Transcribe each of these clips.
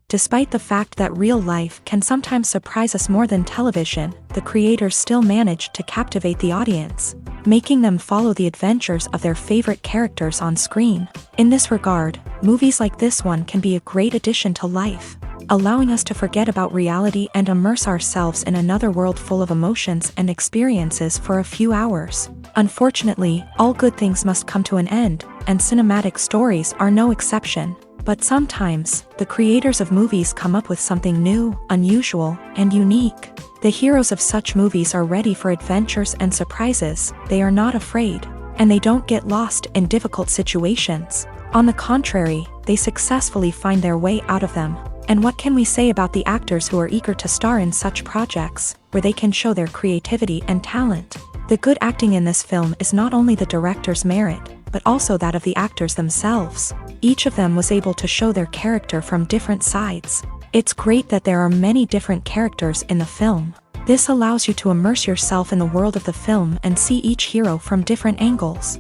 Despite the fact that real life can sometimes surprise us more than television, the creators still manage to captivate the audience, making them follow the adventures of their favorite characters on screen. In this regard, movies like this one can be a great addition to life, allowing us to forget about reality and immerse ourselves in another world full of emotions and experiences for a few hours. Unfortunately, all good things must come to an end, and cinematic stories are no exception. But sometimes, the creators of movies come up with something new, unusual, and unique. The heroes of such movies are ready for adventures and surprises, they are not afraid, and they don't get lost in difficult situations. On the contrary, they successfully find their way out of them. And what can we say about the actors who are eager to star in such projects, where they can show their creativity and talent? The good acting in this film is not only the director's merit, but also that of the actors themselves. Each of them was able to show their character from different sides. It's great that there are many different characters in the film. This allows you to immerse yourself in the world of the film and see each hero from different angles.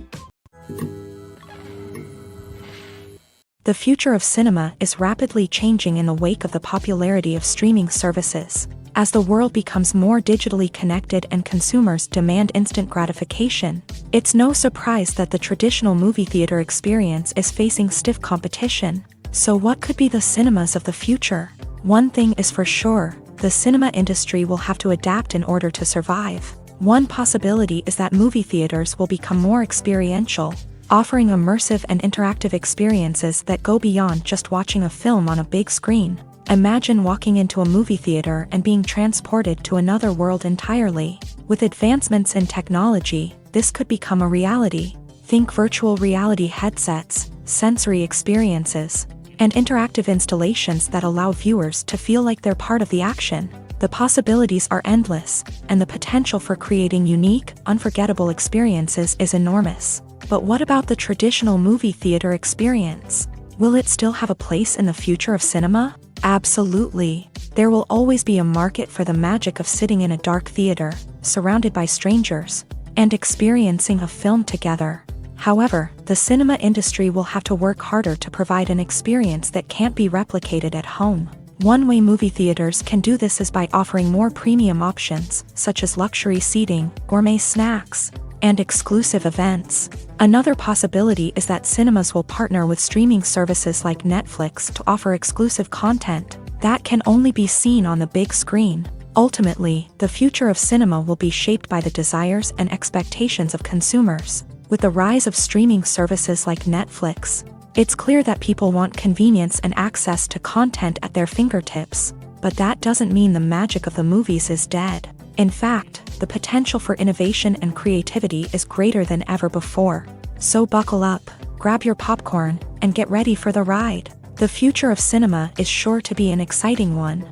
The future of cinema is rapidly changing in the wake of the popularity of streaming services. As the world becomes more digitally connected and consumers demand instant gratification, it's no surprise that the traditional movie theater experience is facing stiff competition. So what could be the cinemas of the future? One thing is for sure, the cinema industry will have to adapt in order to survive. One possibility is that movie theaters will become more experiential, offering immersive and interactive experiences that go beyond just watching a film on a big screen. Imagine walking into a movie theater and being transported to another world entirely. With advancements in technology, this could become a reality. Think virtual reality headsets, sensory experiences, and interactive installations that allow viewers to feel like they're part of the action. The possibilities are endless, and the potential for creating unique, unforgettable experiences is enormous. But what about the traditional movie theater experience? Will it still have a place in the future of cinema? Absolutely. There will always be a market for the magic of sitting in a dark theater, surrounded by strangers, and experiencing a film together. However, the cinema industry will have to work harder to provide an experience that can't be replicated at home. One way movie theaters can do this is by offering more premium options, such as luxury seating, gourmet snacks, and exclusive events. Another possibility is that cinemas will partner with streaming services like Netflix to offer exclusive content that can only be seen on the big screen. Ultimately, the future of cinema will be shaped by the desires and expectations of consumers. With the rise of streaming services like Netflix, it's clear that people want convenience and access to content at their fingertips. But that doesn't mean the magic of the movies is dead. In fact, the potential for innovation and creativity is greater than ever before. So buckle up, grab your popcorn, and get ready for the ride. The future of cinema is sure to be an exciting one.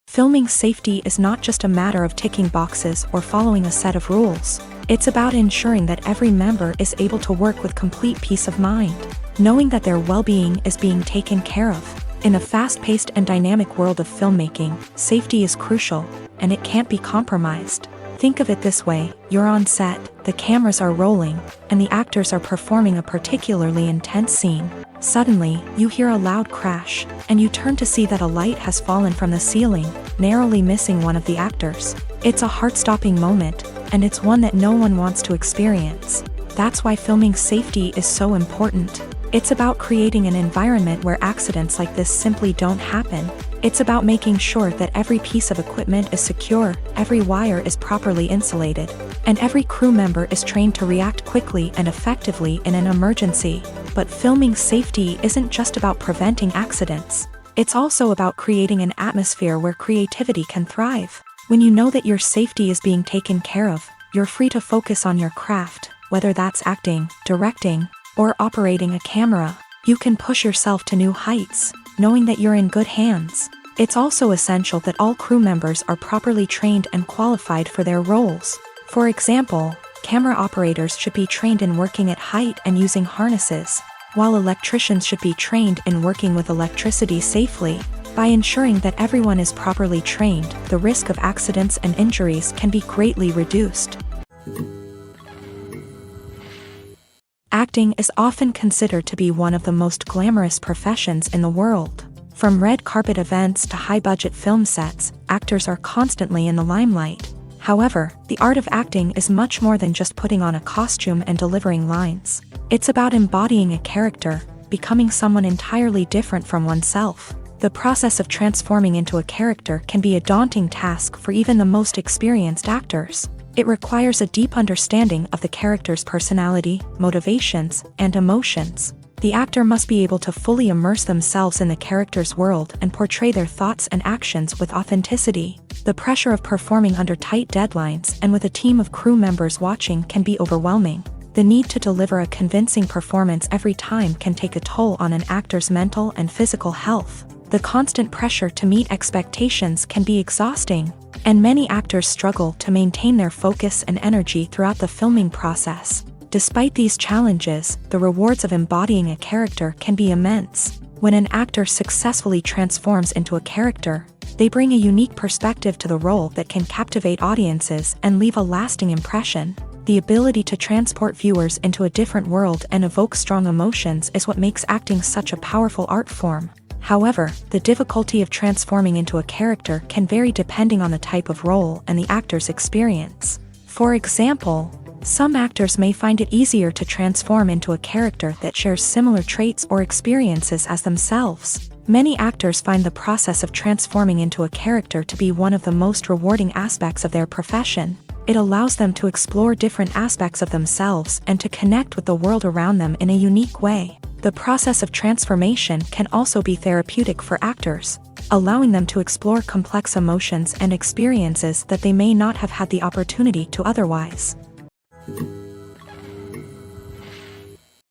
Filming safety is not just a matter of ticking boxes or following a set of rules. It's about ensuring that every member is able to work with complete peace of mind, knowing that their well-being is being taken care of. In a fast-paced and dynamic world of filmmaking, safety is crucial, and it can't be compromised. Think of it this way, you're on set, the cameras are rolling, and the actors are performing a particularly intense scene. Suddenly, you hear a loud crash, and you turn to see that a light has fallen from the ceiling, narrowly missing one of the actors. It's a heart-stopping moment, and it's one that no one wants to experience. That's why filming safety is so important. It's about creating an environment where accidents like this simply don't happen. It's about making sure that every piece of equipment is secure, every wire is properly insulated, and every crew member is trained to react quickly and effectively in an emergency. But filming safety isn't just about preventing accidents. It's also about creating an atmosphere where creativity can thrive. When you know that your safety is being taken care of, you're free to focus on your craft, whether that's acting, directing, or operating a camera. You can push yourself to new heights, knowing that you're in good hands. It's also essential that all crew members are properly trained and qualified for their roles. For example, camera operators should be trained in working at height and using harnesses, while electricians should be trained in working with electricity safely. By ensuring that everyone is properly trained, the risk of accidents and injuries can be greatly reduced. Acting is often considered to be one of the most glamorous professions in the world. From red carpet events to high-budget film sets, actors are constantly in the limelight. However, the art of acting is much more than just putting on a costume and delivering lines. It's about embodying a character, becoming someone entirely different from oneself. The process of transforming into a character can be a daunting task for even the most experienced actors. It requires a deep understanding of the character's personality, motivations, and emotions. The actor must be able to fully immerse themselves in the character's world and portray their thoughts and actions with authenticity. The pressure of performing under tight deadlines and with a team of crew members watching can be overwhelming. The need to deliver a convincing performance every time can take a toll on an actor's mental and physical health. The constant pressure to meet expectations can be exhausting, and many actors struggle to maintain their focus and energy throughout the filming process. Despite these challenges, the rewards of embodying a character can be immense. When an actor successfully transforms into a character, they bring a unique perspective to the role that can captivate audiences and leave a lasting impression. The ability to transport viewers into a different world and evoke strong emotions is what makes acting such a powerful art form. However, the difficulty of transforming into a character can vary depending on the type of role and the actor's experience. For example, some actors may find it easier to transform into a character that shares similar traits or experiences as themselves. Many actors find the process of transforming into a character to be one of the most rewarding aspects of their profession. It allows them to explore different aspects of themselves and to connect with the world around them in a unique way. The process of transformation can also be therapeutic for actors, allowing them to explore complex emotions and experiences that they may not have had the opportunity to otherwise.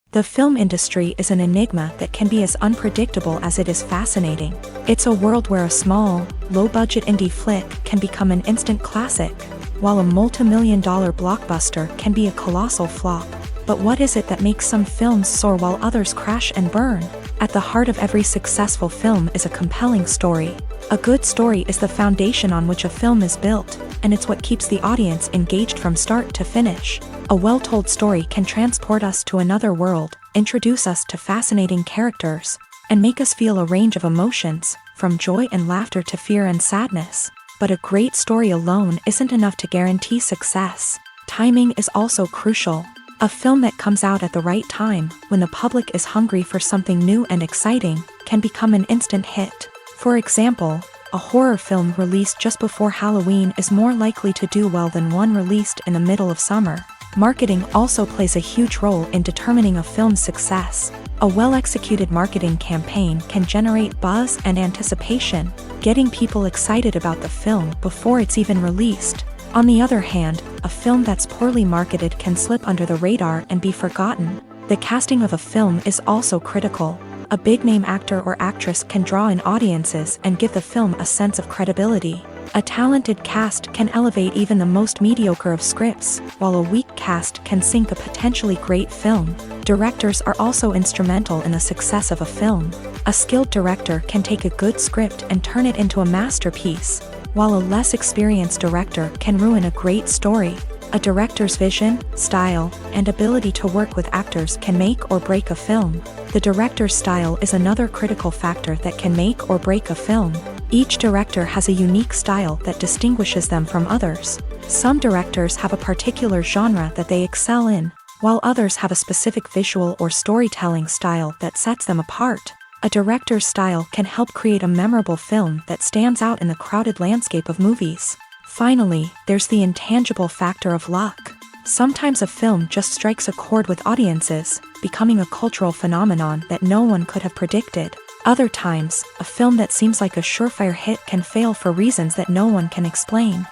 The film industry is an enigma that can be as unpredictable as it is fascinating. It's a world where a small, low-budget indie flick can become an instant classic, while a multi-million-dollar blockbuster can be a colossal flop. But what is it that makes some films soar while others crash and burn? At the heart of every successful film is a compelling story. A good story is the foundation on which a film is built, and it's what keeps the audience engaged from start to finish. A well-told story can transport us to another world, introduce us to fascinating characters, and make us feel a range of emotions, from joy and laughter to fear and sadness. But a great story alone isn't enough to guarantee success. Timing is also crucial. A film that comes out at the right time, when the public is hungry for something new and exciting, can become an instant hit. For example, a horror film released just before Halloween is more likely to do well than one released in the middle of summer. Marketing also plays a huge role in determining a film's success. A well-executed marketing campaign can generate buzz and anticipation, getting people excited about the film before it's even released. On the other hand, a film that's poorly marketed can slip under the radar and be forgotten. The casting of a film is also critical. A big-name actor or actress can draw in audiences and give the film a sense of credibility. A talented cast can elevate even the most mediocre of scripts, while a weak cast can sink a potentially great film. Directors are also instrumental in the success of a film. A skilled director can take a good script and turn it into a masterpiece, while a less experienced director can ruin a great story. A director's vision, style, and ability to work with actors can make or break a film. The director's style is another critical factor that can make or break a film. Each director has a unique style that distinguishes them from others. Some directors have a particular genre that they excel in, while others have a specific visual or storytelling style that sets them apart. A director's style can help create a memorable film that stands out in the crowded landscape of movies. Finally, there's the intangible factor of luck. Sometimes a film just strikes a chord with audiences, becoming a cultural phenomenon that no one could have predicted. Other times, a film that seems like a surefire hit can fail for reasons that no one can explain.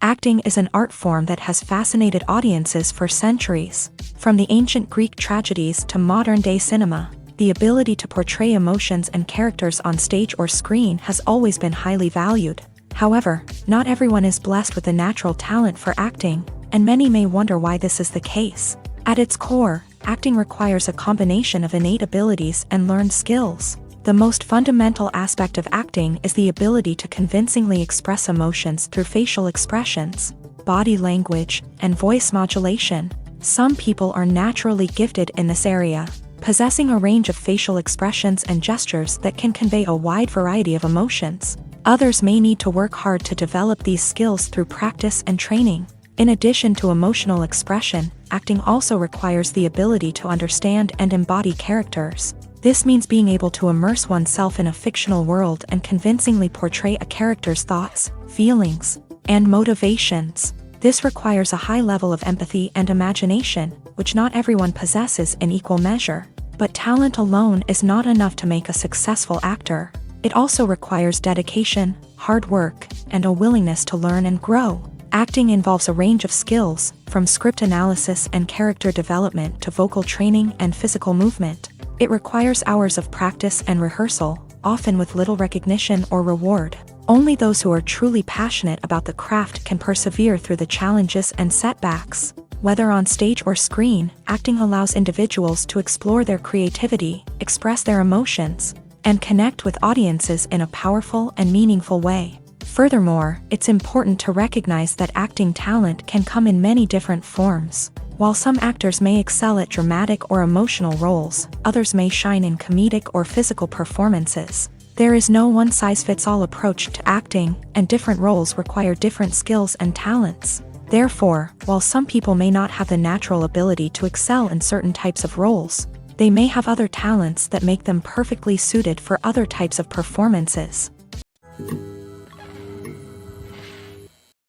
Acting is an art form that has fascinated audiences for centuries. From the ancient Greek tragedies to modern-day cinema, the ability to portray emotions and characters on stage or screen has always been highly valued. However, not everyone is blessed with a natural talent for acting, and many may wonder why this is the case. At its core, acting requires a combination of innate abilities and learned skills. The most fundamental aspect of acting is the ability to convincingly express emotions through facial expressions. body language, and voice modulation. Some people are naturally gifted in this area, possessing a range of facial expressions and gestures that can convey a wide variety of emotions. Others may need to work hard to develop these skills through practice and training. In addition to emotional expression, acting also requires the ability to understand and embody characters. This means being able to immerse oneself in a fictional world and convincingly portray a character's thoughts, feelings, and motivations. This requires a high level of empathy and imagination, which not everyone possesses in equal measure. But talent alone is not enough to make a successful actor. It also requires dedication, hard work, and a willingness to learn and grow. Acting involves a range of skills, from script analysis and character development to vocal training and physical movement. It requires hours of practice and rehearsal, often with little recognition or reward. Only those who are truly passionate about the craft can persevere through the challenges and setbacks. Whether on stage or screen, acting allows individuals to explore their creativity, express their emotions, and connect with audiences in a powerful and meaningful way. Furthermore, it's important to recognize that acting talent can come in many different forms. While some actors may excel at dramatic or emotional roles, others may shine in comedic or physical performances. There is no one-size-fits-all approach to acting, and different roles require different skills and talents. Therefore, while some people may not have the natural ability to excel in certain types of roles, they may have other talents that make them perfectly suited for other types of performances.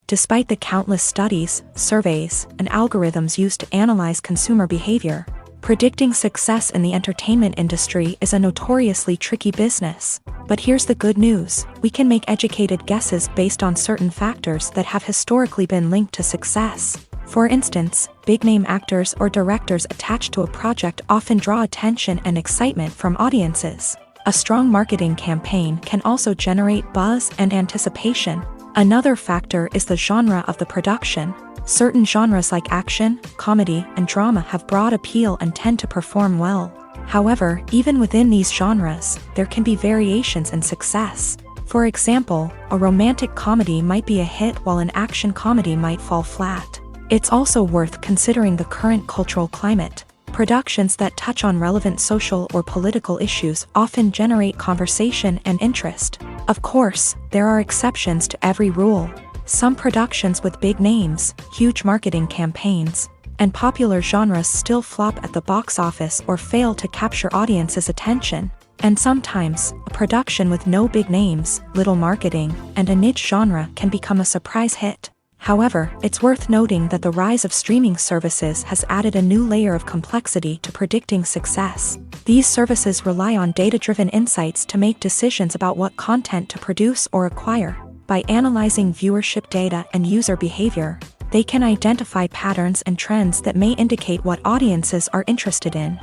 Despite the countless studies, surveys, and algorithms used to analyze consumer behavior, predicting success in the entertainment industry is a notoriously tricky business. But here's the good news: we can make educated guesses based on certain factors that have historically been linked to success. For instance, big-name actors or directors attached to a project often draw attention and excitement from audiences. A strong marketing campaign can also generate buzz and anticipation. Another factor is the genre of the production. Certain genres like action, comedy, and drama have broad appeal and tend to perform well. However, even within these genres, there can be variations in success. For example, a romantic comedy might be a hit while an action comedy might fall flat. It's also worth considering the current cultural climate. Productions that touch on relevant social or political issues often generate conversation and interest. Of course, there are exceptions to every rule. Some productions with big names, huge marketing campaigns, and popular genres still flop at the box office or fail to capture audiences' attention. And sometimes, a production with no big names, little marketing, and a niche genre can become a surprise hit. However, it's worth noting that the rise of streaming services has added a new layer of complexity to predicting success. These services rely on data-driven insights to make decisions about what content to produce or acquire. By analyzing viewership data and user behavior, they can identify patterns and trends that may indicate what audiences are interested in.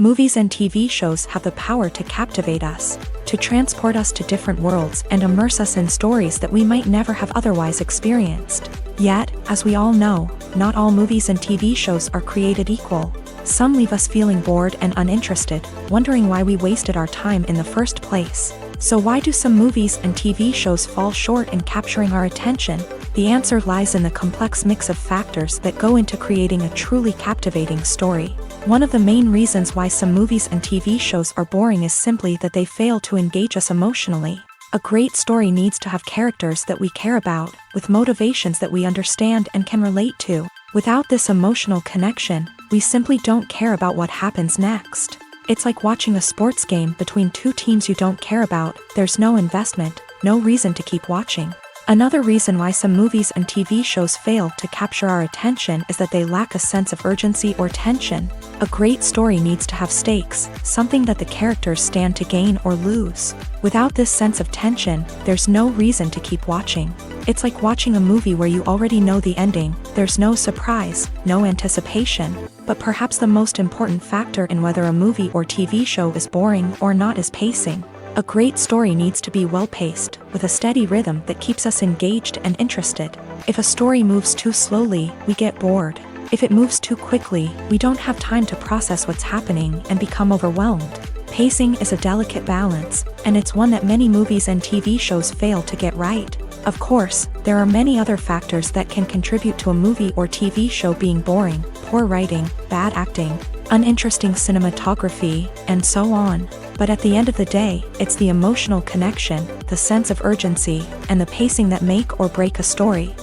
Movies and TV shows have the power to captivate us, to transport us to different worlds and immerse us in stories that we might never have otherwise experienced. Yet, as we all know, not all movies and TV shows are created equal. Some leave us feeling bored and uninterested, wondering why we wasted our time in the first place. So why do some movies and TV shows fall short in capturing our attention? The answer lies in the complex mix of factors that go into creating a truly captivating story. One of the main reasons why some movies and TV shows are boring is simply that they fail to engage us emotionally. A great story needs to have characters that we care about, with motivations that we understand and can relate to. Without this emotional connection, we simply don't care about what happens next. It's like watching a sports game between two teams you don't care about. There's no investment, no reason to keep watching. Another reason why some movies and TV shows fail to capture our attention is that they lack a sense of urgency or tension. A great story needs to have stakes, something that the characters stand to gain or lose. Without this sense of tension, there's no reason to keep watching. It's like watching a movie where you already know the ending. There's no surprise, no anticipation. But perhaps the most important factor in whether a movie or TV show is boring or not is pacing. A great story needs to be well-paced, with a steady rhythm that keeps us engaged and interested. If a story moves too slowly, we get bored. If it moves too quickly, we don't have time to process what's happening and become overwhelmed. Pacing is a delicate balance, and it's one that many movies and TV shows fail to get right. Of course, there are many other factors that can contribute to a movie or TV show being boring: poor writing, bad acting, uninteresting cinematography, and so on. But at the end of the day, it's the emotional connection, the sense of urgency, and the pacing that make or break a story.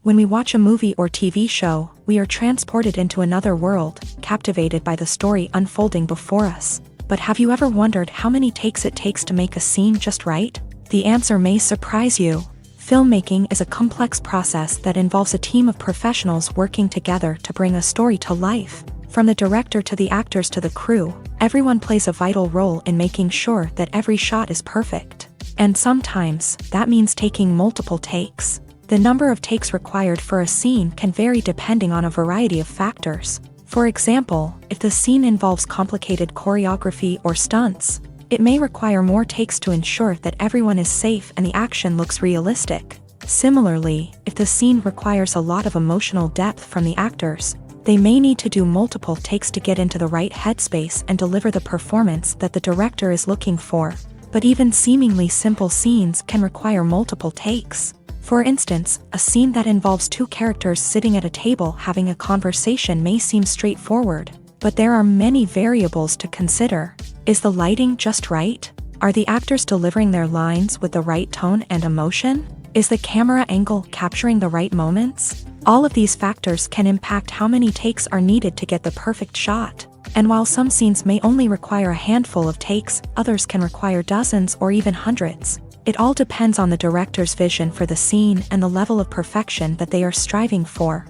When we watch a movie or TV show, we are transported into another world, captivated by the story unfolding before us. But have you ever wondered how many takes it takes to make a scene just right? The answer may surprise you. Filmmaking is a complex process that involves a team of professionals working together to bring a story to life. From the director to the actors to the crew, everyone plays a vital role in making sure that every shot is perfect. And sometimes, that means taking multiple takes. The number of takes required for a scene can vary depending on a variety of factors. For example, if the scene involves complicated choreography or stunts, it may require more takes to ensure that everyone is safe and the action looks realistic. Similarly, if the scene requires a lot of emotional depth from the actors, they may need to do multiple takes to get into the right headspace and deliver the performance that the director is looking for. But even seemingly simple scenes can require multiple takes. For instance, a scene that involves two characters sitting at a table having a conversation may seem straightforward, but there are many variables to consider. Is the lighting just right? Are the actors delivering their lines with the right tone and emotion? Is the camera angle capturing the right moments? All of these factors can impact how many takes are needed to get the perfect shot. And while some scenes may only require a handful of takes, others can require dozens or even hundreds. It all depends on the director's vision for the scene and the level of perfection that they are striving for.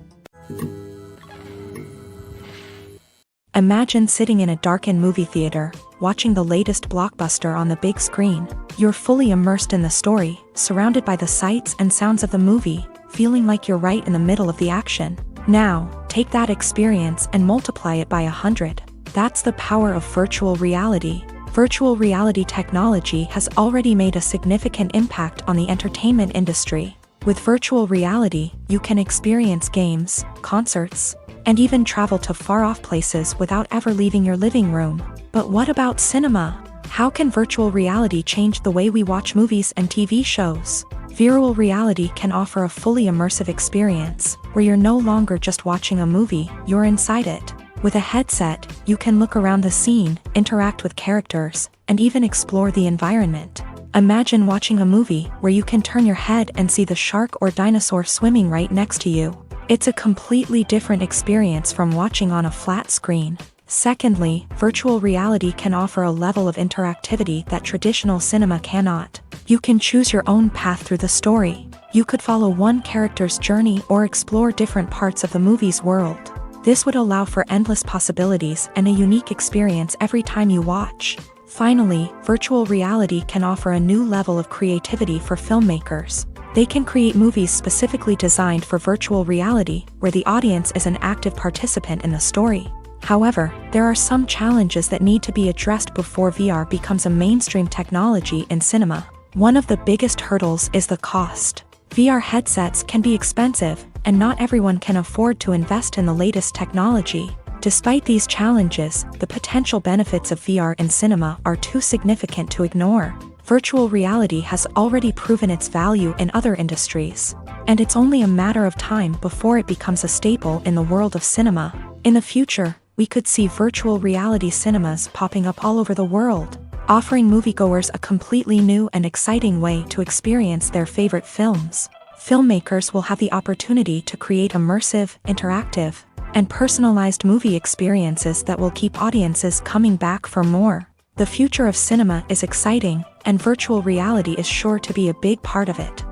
Imagine sitting in a darkened movie theater, watching the latest blockbuster on the big screen. You're fully immersed in the story, surrounded by the sights and sounds of the movie, feeling like you're right in the middle of the action. Now, take that experience and multiply it by 100. That's the power of virtual reality. Virtual reality technology has already made a significant impact on the entertainment industry. With virtual reality, you can experience games, concerts, and even travel to far-off places without ever leaving your living room. But what about cinema? How can virtual reality change the way we watch movies and TV shows? Virtual reality can offer a fully immersive experience, where you're no longer just watching a movie, you're inside it. With a headset, you can look around the scene, interact with characters, and even explore the environment. Imagine watching a movie where you can turn your head and see the shark or dinosaur swimming right next to you. It's a completely different experience from watching on a flat screen. Secondly, virtual reality can offer a level of interactivity that traditional cinema cannot. You can choose your own path through the story. You could follow one character's journey or explore different parts of the movie's world. This would allow for endless possibilities and a unique experience every time you watch. Finally, virtual reality can offer a new level of creativity for filmmakers. They can create movies specifically designed for virtual reality, where the audience is an active participant in the story. However, there are some challenges that need to be addressed before VR becomes a mainstream technology in cinema. One of the biggest hurdles is the cost. VR headsets can be expensive, and not everyone can afford to invest in the latest technology. Despite these challenges, the potential benefits of VR in cinema are too significant to ignore. Virtual reality has already proven its value in other industries, and it's only a matter of time before it becomes a staple in the world of cinema. In the future, we could see virtual reality cinemas popping up all over the world, offering moviegoers a completely new and exciting way to experience their favorite films. Filmmakers will have the opportunity to create immersive, interactive, and personalized movie experiences that will keep audiences coming back for more. The future of cinema is exciting, and virtual reality is sure to be a big part of it.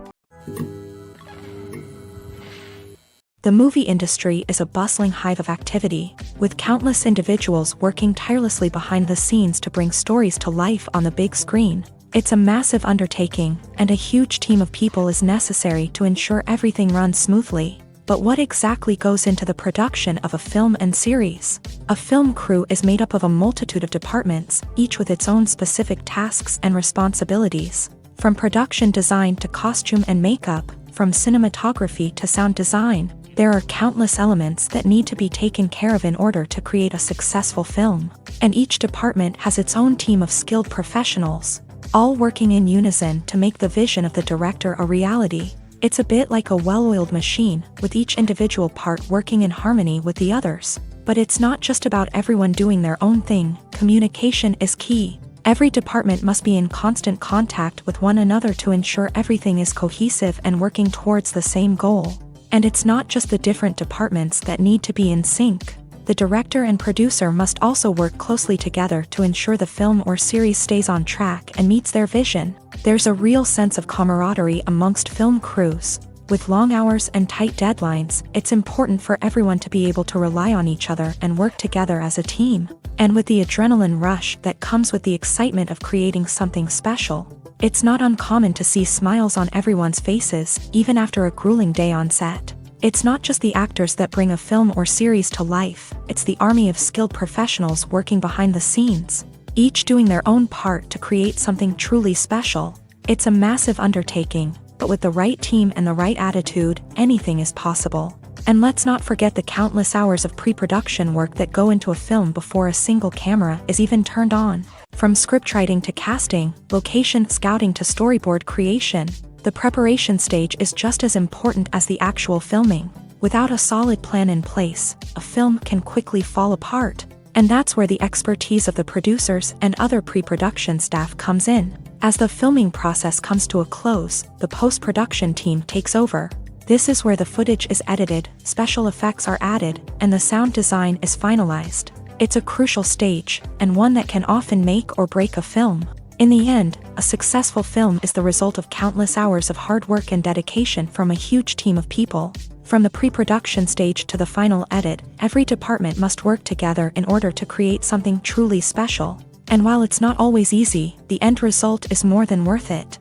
The movie industry is a bustling hive of activity, with countless individuals working tirelessly behind the scenes to bring stories to life on the big screen. It's a massive undertaking, and a huge team of people is necessary to ensure everything runs smoothly. But what exactly goes into the production of a film and series? A film crew is made up of a multitude of departments, each with its own specific tasks and responsibilities. From production design to costume and makeup, from cinematography to sound design, There are countless elements that need to be taken care of in order to create a successful film, and each department has its own team of skilled professionals, all working in unison to make the vision of the director a reality. It's a bit like a well-oiled machine, with each individual part working in harmony with the others. But it's not just about everyone doing their own thing. Communication is key. Every department must be in constant contact with one another to ensure everything is cohesive and working towards the same goal. And it's not just the different departments that need to be in sync. The director and producer must also work closely together to ensure the film or series stays on track and meets their vision. There's a real sense of camaraderie amongst film crews. With long hours and tight deadlines, it's important for everyone to be able to rely on each other and work together as a team. And with the adrenaline rush that comes with the excitement of creating something special, it's not uncommon to see smiles on everyone's faces, even after a grueling day on set. It's not just the actors that bring a film or series to life, it's the army of skilled professionals working behind the scenes, each doing their own part to create something truly special. It's a massive undertaking, but with the right team and the right attitude, anything is possible. And let's not forget the countless hours of pre-production work that go into a film before a single camera is even turned on. From scriptwriting to casting, location scouting to storyboard creation, the preparation stage is just as important as the actual filming. Without a solid plan in place, a film can quickly fall apart. And that's where the expertise of the producers and other pre-production staff comes in. As the filming process comes to a close, the post-production team takes over. This is where the footage is edited, special effects are added, and the sound design is finalized. It's a crucial stage, and one that can often make or break a film. In the end, a successful film is the result of countless hours of hard work and dedication from a huge team of people. From the pre-production stage to the final edit, every department must work together in order to create something truly special. And while it's not always easy, the end result is more than worth it.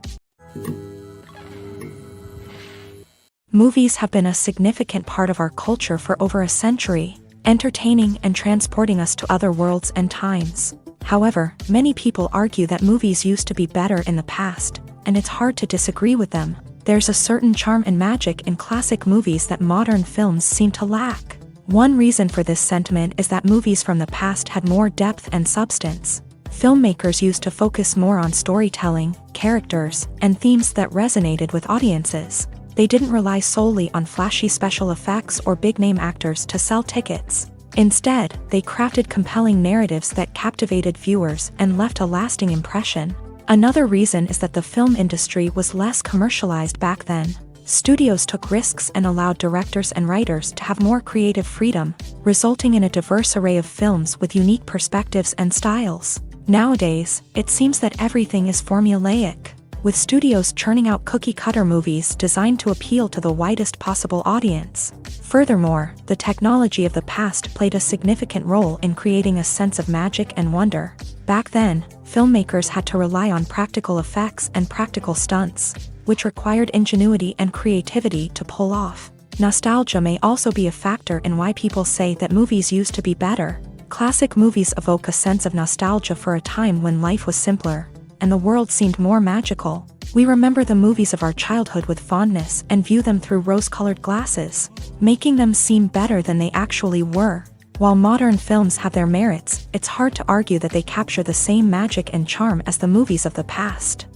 Movies have been a significant part of our culture for over a century, entertaining and transporting us to other worlds and times. However, many people argue that movies used to be better in the past, and it's hard to disagree with them. There's a certain charm and magic in classic movies that modern films seem to lack. One reason for this sentiment is that movies from the past had more depth and substance. Filmmakers used to focus more on storytelling, characters, and themes that resonated with audiences. They didn't rely solely on flashy special effects or big-name actors to sell tickets. Instead, they crafted compelling narratives that captivated viewers and left a lasting impression. Another reason is that the film industry was less commercialized back then. Studios took risks and allowed directors and writers to have more creative freedom, resulting in a diverse array of films with unique perspectives and styles. Nowadays, it seems that everything is formulaic, with studios churning out cookie-cutter movies designed to appeal to the widest possible audience. Furthermore, the technology of the past played a significant role in creating a sense of magic and wonder. Back then, filmmakers had to rely on practical effects and practical stunts, which required ingenuity and creativity to pull off. Nostalgia may also be a factor in why people say that movies used to be better. Classic movies evoke a sense of nostalgia for a time when life was simpler, and the world seemed more magical. We remember the movies of our childhood with fondness and view them through rose-colored glasses, making them seem better than they actually were. While modern films have their merits, it's hard to argue that they capture the same magic and charm as the movies of the past.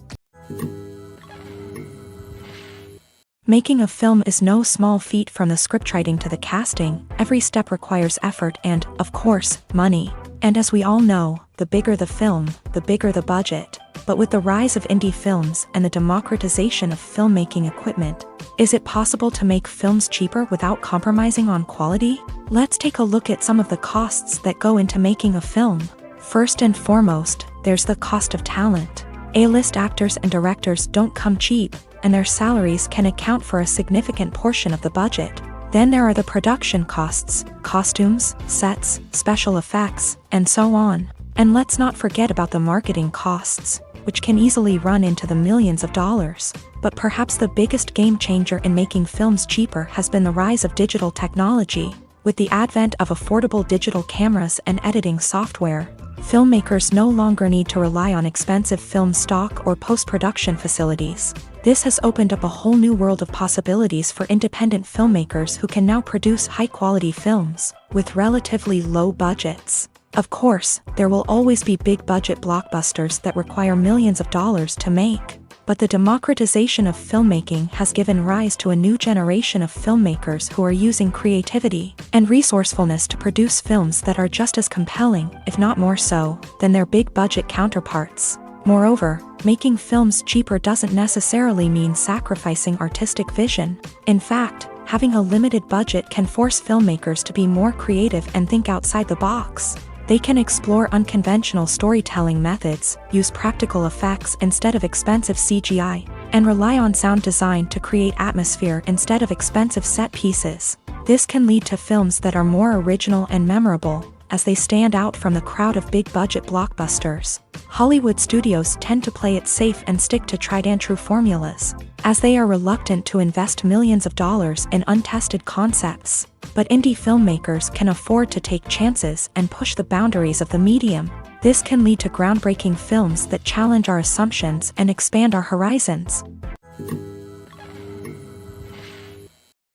Making a film is no small feat. From the scriptwriting to the casting, every step requires effort and, of course, money. And as we all know, the bigger the film, the bigger the budget. But with the rise of indie films and the democratization of filmmaking equipment, is it possible to make films cheaper without compromising on quality? Let's take a look at some of the costs that go into making a film. First and foremost, there's the cost of talent. A-list actors and directors don't come cheap, and their salaries can account for a significant portion of the budget. Then there are the production costs, costumes, sets, special effects, and so on. And let's not forget about the marketing costs, which can easily run into the millions of dollars. But perhaps the biggest game changer in making films cheaper has been the rise of digital technology. With the advent of affordable digital cameras and editing software, filmmakers no longer need to rely on expensive film stock or post-production facilities. This has opened up a whole new world of possibilities for independent filmmakers who can now produce high-quality films with relatively low budgets. Of course, there will always be big-budget blockbusters that require millions of dollars to make. But the democratization of filmmaking has given rise to a new generation of filmmakers who are using creativity and resourcefulness to produce films that are just as compelling, if not more so, than their big-budget counterparts. Moreover, making films cheaper doesn't necessarily mean sacrificing artistic vision. In fact, having a limited budget can force filmmakers to be more creative and think outside the box. They can explore unconventional storytelling methods, use practical effects instead of expensive CGI, and rely on sound design to create atmosphere instead of expensive set pieces. This can lead to films that are more original and memorable, as they stand out from the crowd of big-budget blockbusters. Hollywood studios tend to play it safe and stick to tried-and-true formulas, as they are reluctant to invest millions of dollars in untested concepts. But indie filmmakers can afford to take chances and push the boundaries of the medium. This can lead to groundbreaking films that challenge our assumptions and expand our horizons.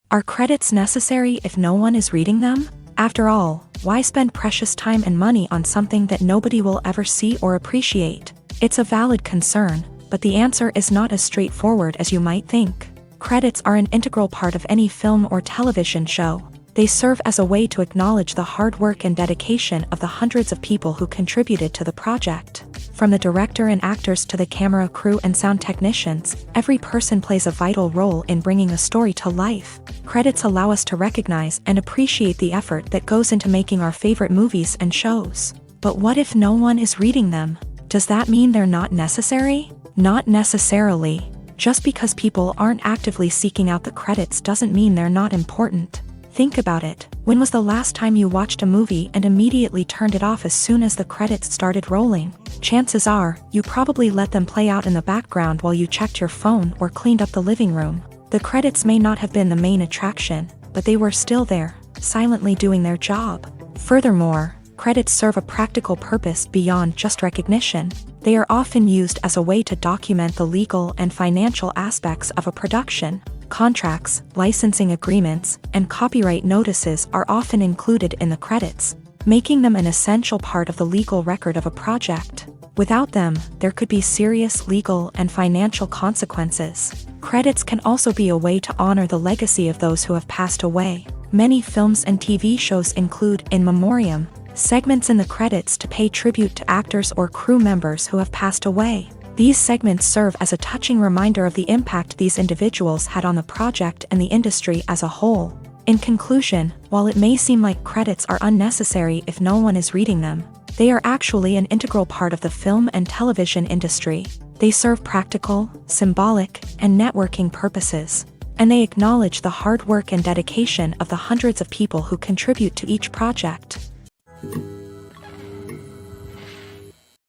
Are credits necessary if no one is reading them? After all, why spend precious time and money on something that nobody will ever see or appreciate? It's a valid concern, but the answer is not as straightforward as you might think. Credits are an integral part of any film or television show. They serve as a way to acknowledge the hard work and dedication of the hundreds of people who contributed to the project. From the director and actors to the camera crew and sound technicians, every person plays a vital role in bringing a story to life. Credits allow us to recognize and appreciate the effort that goes into making our favorite movies and shows. But what if no one is reading them? Does that mean they're not necessary? Not necessarily. Just because people aren't actively seeking out the credits doesn't mean they're not important. Think about it. When was the last time you watched a movie and immediately turned it off as soon as the credits started rolling? Chances are, you probably let them play out in the background while you checked your phone or cleaned up the living room. The credits may not have been the main attraction, but they were still there, silently doing their job. Furthermore, credits serve a practical purpose beyond just recognition. They are often used as a way to document the legal and financial aspects of a production. Contracts, licensing agreements, and copyright notices are often included in the credits, making them an essential part of the legal record of a project. Without them, there could be serious legal and financial consequences. Credits can also be a way to honor the legacy of those who have passed away. Many films and TV shows include in memoriam segments in the credits to pay tribute to actors or crew members who have passed away. These segments serve as a touching reminder of the impact these individuals had on the project and the industry as a whole. In conclusion, while it may seem like credits are unnecessary if no one is reading them, they are actually an integral part of the film and television industry. They serve practical, symbolic, and networking purposes, and they acknowledge the hard work and dedication of the hundreds of people who contribute to each project.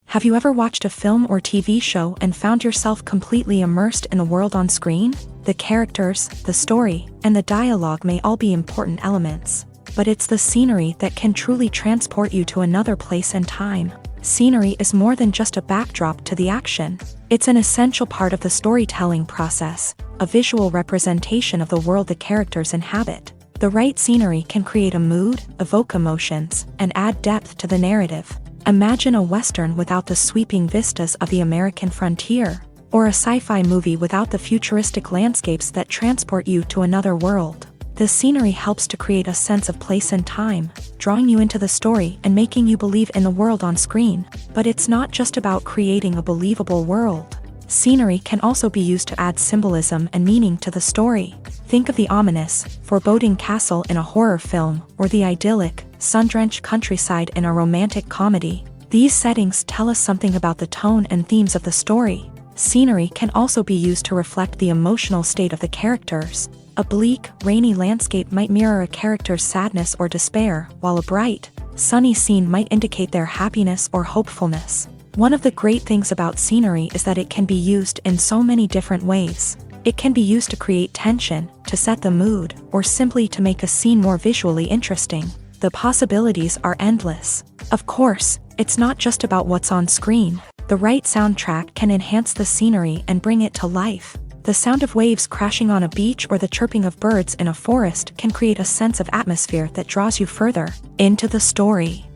Have you ever watched a film or TV show and found yourself completely immersed in the world on screen? The characters, the story, and the dialogue may all be important elements, but it's the scenery that can truly transport you to another place and time. Scenery is more than just a backdrop to the action. It's an essential part of the storytelling process, a visual representation of the world the characters inhabit. The right scenery can create a mood, evoke emotions, and add depth to the narrative. Imagine a Western without the sweeping vistas of the American frontier, or a sci-fi movie without the futuristic landscapes that transport you to another world. The scenery helps to create a sense of place and time, drawing you into the story and making you believe in the world on screen. But it's not just about creating a believable world. Scenery can also be used to add symbolism and meaning to the story. Think of the ominous, foreboding castle in a horror film, or the idyllic, sun-drenched countryside in a romantic comedy. These settings tell us something about the tone and themes of the story. Scenery can also be used to reflect the emotional state of the characters. A bleak, rainy landscape might mirror a character's sadness or despair, while a bright, sunny scene might indicate their happiness or hopefulness. One of the great things about scenery is that it can be used in so many different ways. It can be used to create tension, to set the mood, or simply to make a scene more visually interesting. The possibilities are endless. Of course, it's not just about what's on screen. The right soundtrack can enhance the scenery and bring it to life. The sound of waves crashing on a beach or the chirping of birds in a forest can create a sense of atmosphere that draws you further into the story.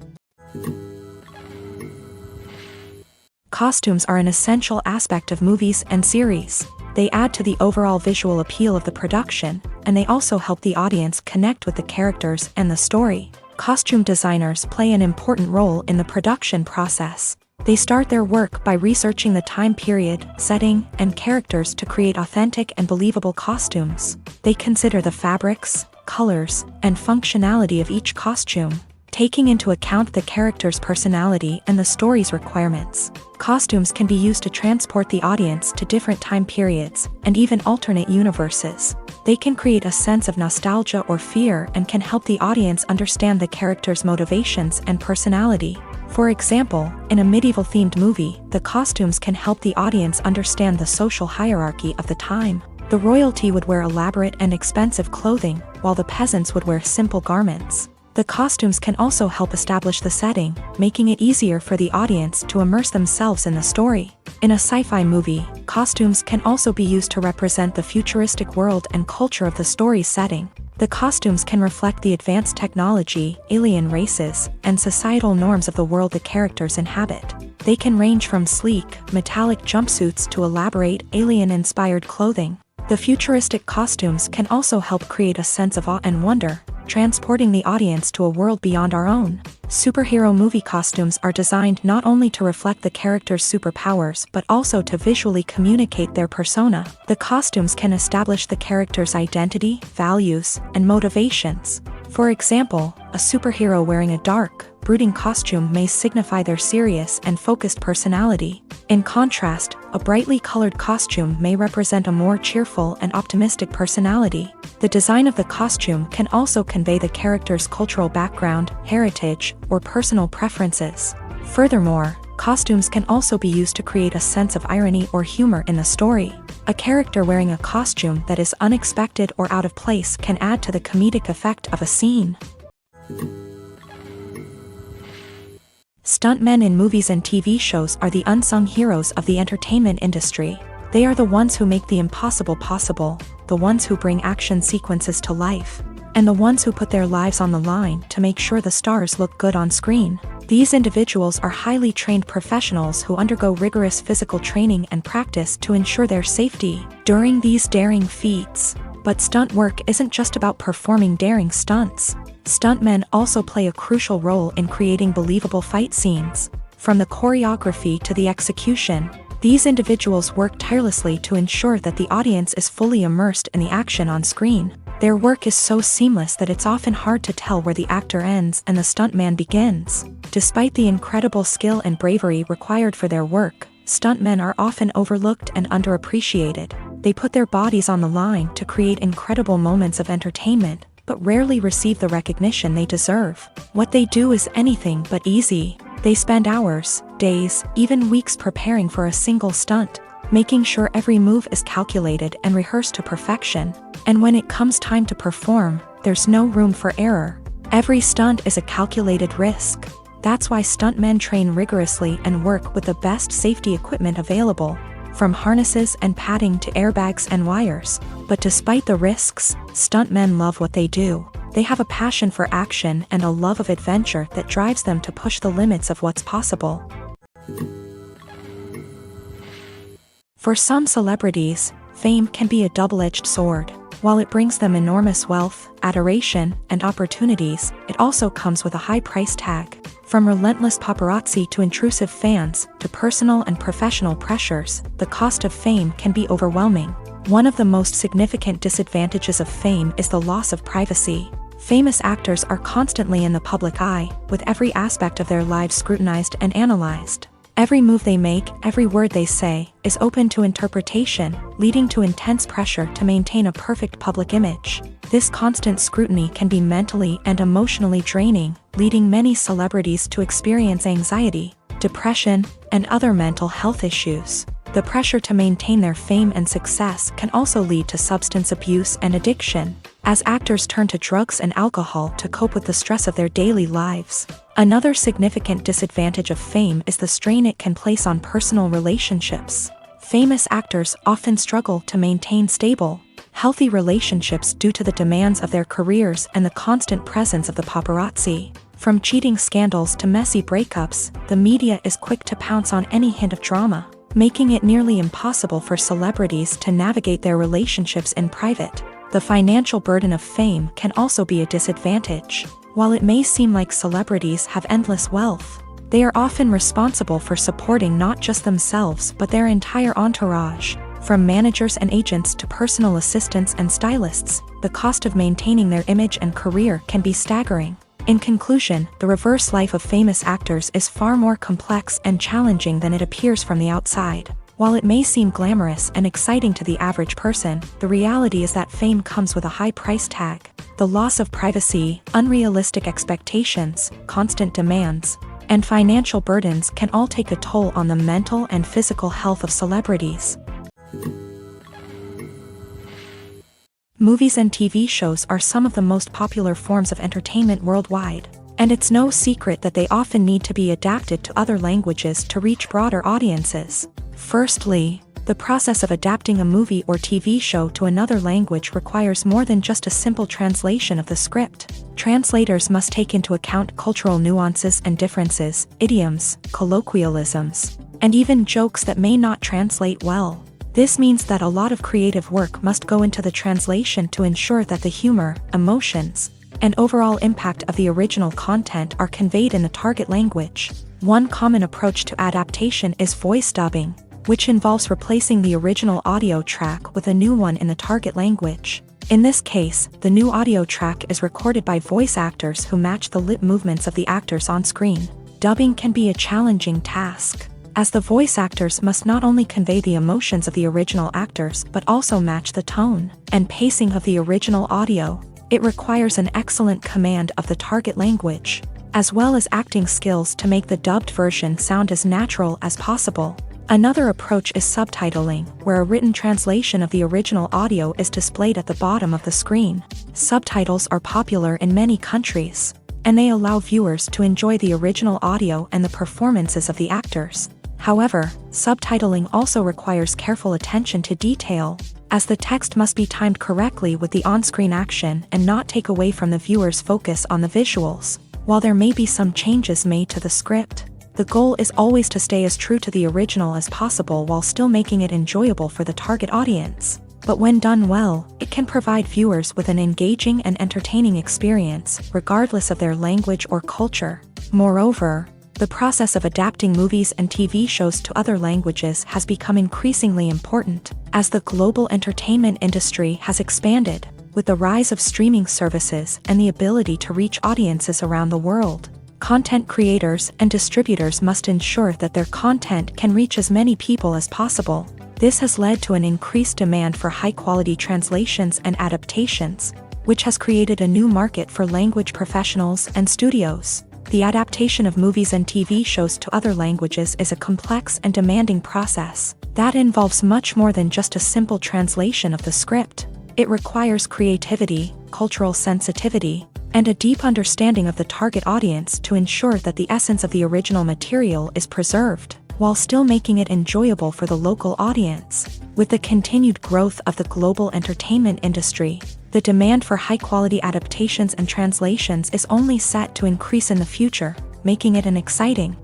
Costumes are an essential aspect of movies and series. They add to the overall visual appeal of the production, and they also help the audience connect with the characters and the story. Costume designers play an important role in the production process. They start their work by researching the time period, setting, and characters to create authentic and believable costumes. They consider the fabrics, colors, and functionality of each costume, taking into account the character's personality and the story's requirements. Costumes can be used to transport the audience to different time periods and even alternate universes. They can create a sense of nostalgia or fear and can help the audience understand the character's motivations and personality. For example, in a medieval-themed movie, the costumes can help the audience understand the social hierarchy of the time. The royalty would wear elaborate and expensive clothing, while the peasants would wear simple garments. The costumes can also help establish the setting, making it easier for the audience to immerse themselves in the story. In a sci-fi movie, costumes can also be used to represent the futuristic world and culture of the story's setting. The costumes can reflect the advanced technology, alien races, and societal norms of the world the characters inhabit. They can range from sleek, metallic jumpsuits to elaborate, alien-inspired clothing. The futuristic costumes can also help create a sense of awe and wonder, transporting the audience to a world beyond our own. Superhero movie costumes are designed not only to reflect the character's superpowers but also to visually communicate their persona. The costumes can establish the character's identity, values, and motivations. For example, a superhero wearing a dark, brooding costume may signify their serious and focused personality. In contrast, a brightly colored costume may represent a more cheerful and optimistic personality. The design of the costume can also convey the character's cultural background, heritage, or personal preferences. Furthermore, costumes can also be used to create a sense of irony or humor in the story. A character wearing a costume that is unexpected or out of place can add to the comedic effect of a scene. Stuntmen in movies and TV shows are the unsung heroes of the entertainment industry. They are the ones who make the impossible possible, the ones who bring action sequences to life, and the ones who put their lives on the line to make sure the stars look good on screen. These individuals are highly trained professionals who undergo rigorous physical training and practice to ensure their safety during these daring feats. But stunt work isn't just about performing daring stunts. Stuntmen also play a crucial role in creating believable fight scenes. From the choreography to the execution, these individuals work tirelessly to ensure that the audience is fully immersed in the action on screen. Their work is so seamless that it's often hard to tell where the actor ends and the stuntman begins. Despite the incredible skill and bravery required for their work, stuntmen are often overlooked and underappreciated. They put their bodies on the line to create incredible moments of entertainment, but rarely receive the recognition they deserve. What they do is anything but easy. They spend hours, days, even weeks preparing for a single stunt, making sure every move is calculated and rehearsed to perfection. And when it comes time to perform, there's no room for error. Every stunt is a calculated risk. That's why stuntmen train rigorously and work with the best safety equipment available, from harnesses and padding to airbags and wires. But despite the risks, stuntmen love what they do. They have a passion for action and a love of adventure that drives them to push the limits of what's possible. For some celebrities, fame can be a double-edged sword. While it brings them enormous wealth, adoration, and opportunities, it also comes with a high price tag. From relentless paparazzi to intrusive fans, to personal and professional pressures, the cost of fame can be overwhelming. One of the most significant disadvantages of fame is the loss of privacy. Famous actors are constantly in the public eye, with every aspect of their lives scrutinized and analyzed. Every move they make, every word they say, is open to interpretation, leading to intense pressure to maintain a perfect public image. This constant scrutiny can be mentally and emotionally draining, leading many celebrities to experience anxiety, depression, and other mental health issues. The pressure to maintain their fame and success can also lead to substance abuse and addiction, as actors turn to drugs and alcohol to cope with the stress of their daily lives. Another significant disadvantage of fame is the strain it can place on personal relationships. Famous actors often struggle to maintain stable, healthy relationships due to the demands of their careers and the constant presence of the paparazzi. From cheating scandals to messy breakups, the media is quick to pounce on any hint of drama, making it nearly impossible for celebrities to navigate their relationships in private. The financial burden of fame can also be a disadvantage. While it may seem like celebrities have endless wealth, they are often responsible for supporting not just themselves but their entire entourage. From managers and agents to personal assistants and stylists, the cost of maintaining their image and career can be staggering. In conclusion, the reverse life of famous actors is far more complex and challenging than it appears from the outside. While it may seem glamorous and exciting to the average person, the reality is that fame comes with a high price tag. The loss of privacy, unrealistic expectations, constant demands, and financial burdens can all take a toll on the mental and physical health of celebrities. Movies and TV shows are some of the most popular forms of entertainment worldwide, and it's no secret that they often need to be adapted to other languages to reach broader audiences. Firstly, the process of adapting a movie or TV show to another language requires more than just a simple translation of the script. Translators must take into account cultural nuances and differences, idioms, colloquialisms, and even jokes that may not translate well. This means that a lot of creative work must go into the translation to ensure that the humor, emotions, and overall impact of the original content are conveyed in the target language. One common approach to adaptation is voice dubbing, which involves replacing the original audio track with a new one in the target language. In this case, the new audio track is recorded by voice actors who match the lip movements of the actors on screen. Dubbing can be a challenging task, as the voice actors must not only convey the emotions of the original actors but also match the tone and pacing of the original audio. It requires an excellent command of the target language, as well as acting skills to make the dubbed version sound as natural as possible. Another approach is subtitling, where a written translation of the original audio is displayed at the bottom of the screen. Subtitles are popular in many countries, and they allow viewers to enjoy the original audio and the performances of the actors. However, subtitling also requires careful attention to detail, as the text must be timed correctly with the on-screen action and not take away from the viewer's focus on the visuals. While there may be some changes made to the script, the goal is always to stay as true to the original as possible while still making it enjoyable for the target audience. But when done well, it can provide viewers with an engaging and entertaining experience, regardless of their language or culture. Moreover, the process of adapting movies and TV shows to other languages has become increasingly important, as the global entertainment industry has expanded, with the rise of streaming services and the ability to reach audiences around the world. Content creators and distributors must ensure that their content can reach as many people as possible. This has led to an increased demand for high-quality translations and adaptations, which has created a new market for language professionals and studios. The adaptation of movies and TV shows to other languages is a complex and demanding process that involves much more than just a simple translation of the script. It requires creativity, cultural sensitivity, and a deep understanding of the target audience to ensure that the essence of the original material is preserved, while still making it enjoyable for the local audience. With the continued growth of the global entertainment industry, the demand for high-quality adaptations and translations is only set to increase in the future, making it an exciting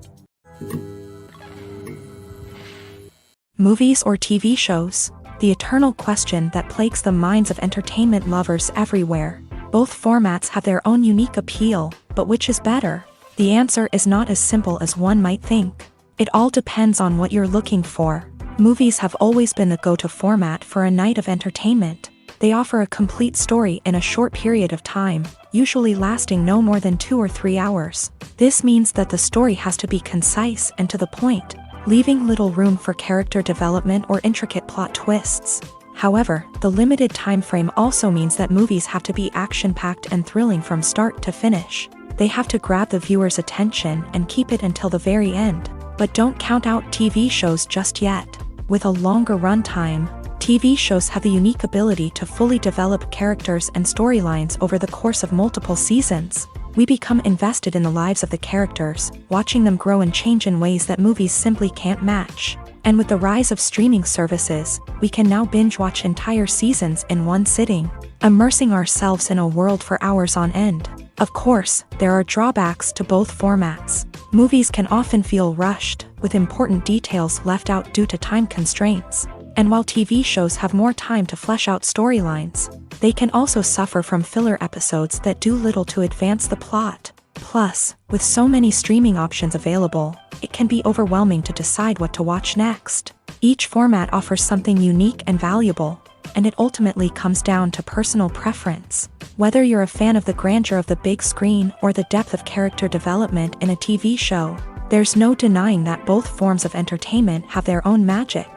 movies or TV shows. The eternal question that plagues the minds of entertainment lovers everywhere. Both formats have their own unique appeal, but which is better? The answer is not as simple as one might think. It all depends on what you're looking for. Movies have always been the go-to format for a night of entertainment. They offer a complete story in a short period of time, usually lasting no more than 2 or 3 hours. This means that the story has to be concise and to the point, leaving little room for character development or intricate plot twists. However, the limited time frame also means that movies have to be action-packed and thrilling from start to finish. They have to grab the viewer's attention and keep it until the very end. But don't count out TV shows just yet. With a longer runtime, TV shows have the unique ability to fully develop characters and storylines over the course of multiple seasons. We become invested in the lives of the characters, watching them grow and change in ways that movies simply can't match. And with the rise of streaming services, we can now binge-watch entire seasons in one sitting, immersing ourselves in a world for hours on end. Of course, there are drawbacks to both formats. Movies can often feel rushed, with important details left out due to time constraints. And while TV shows have more time to flesh out storylines, they can also suffer from filler episodes that do little to advance the plot. Plus, with so many streaming options available, it can be overwhelming to decide what to watch next. Each format offers something unique and valuable, and it ultimately comes down to personal preference. Whether you're a fan of the grandeur of the big screen or the depth of character development in a TV show, there's no denying that both forms of entertainment have their own magic.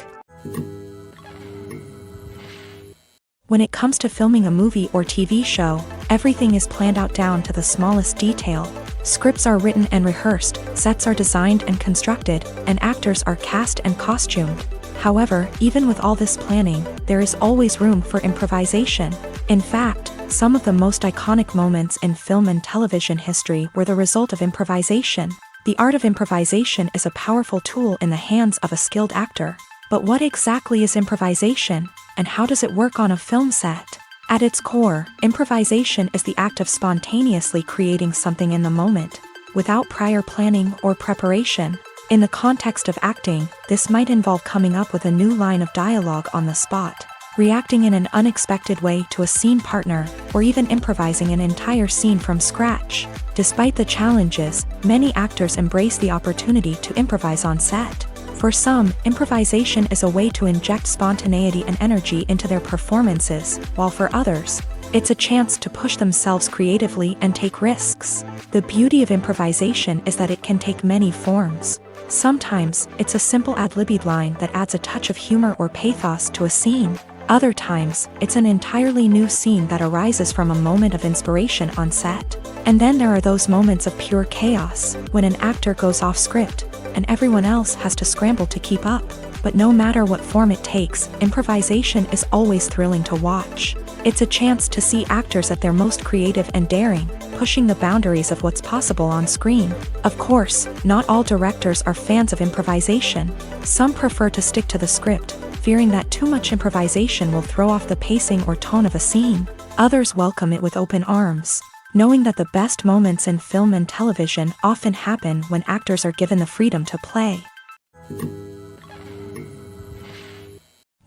When it comes to filming a movie or TV show, everything is planned out down to the smallest detail. Scripts are written and rehearsed, sets are designed and constructed, and actors are cast and costumed. However, even with all this planning, there is always room for improvisation. In fact, some of the most iconic moments in film and television history were the result of improvisation. The art of improvisation is a powerful tool in the hands of a skilled actor. But what exactly is improvisation, and how does it work on a film set? At its core, improvisation is the act of spontaneously creating something in the moment, without prior planning or preparation. In the context of acting, this might involve coming up with a new line of dialogue on the spot, reacting in an unexpected way to a scene partner, or even improvising an entire scene from scratch. Despite the challenges, many actors embrace the opportunity to improvise on set. For some, improvisation is a way to inject spontaneity and energy into their performances, while for others, it's a chance to push themselves creatively and take risks. The beauty of improvisation is that it can take many forms. Sometimes, it's a simple ad-libbed line that adds a touch of humor or pathos to a scene. Other times, it's an entirely new scene that arises from a moment of inspiration on set. And then there are those moments of pure chaos, when an actor goes off script, and everyone else has to scramble to keep up. But no matter what form it takes, improvisation is always thrilling to watch. It's a chance to see actors at their most creative and daring, pushing the boundaries of what's possible on screen. Of course, not all directors are fans of improvisation. Some prefer to stick to the script, fearing that too much improvisation will throw off the pacing or tone of a scene. Others welcome it with open arms, knowing that the best moments in film and television often happen when actors are given the freedom to play.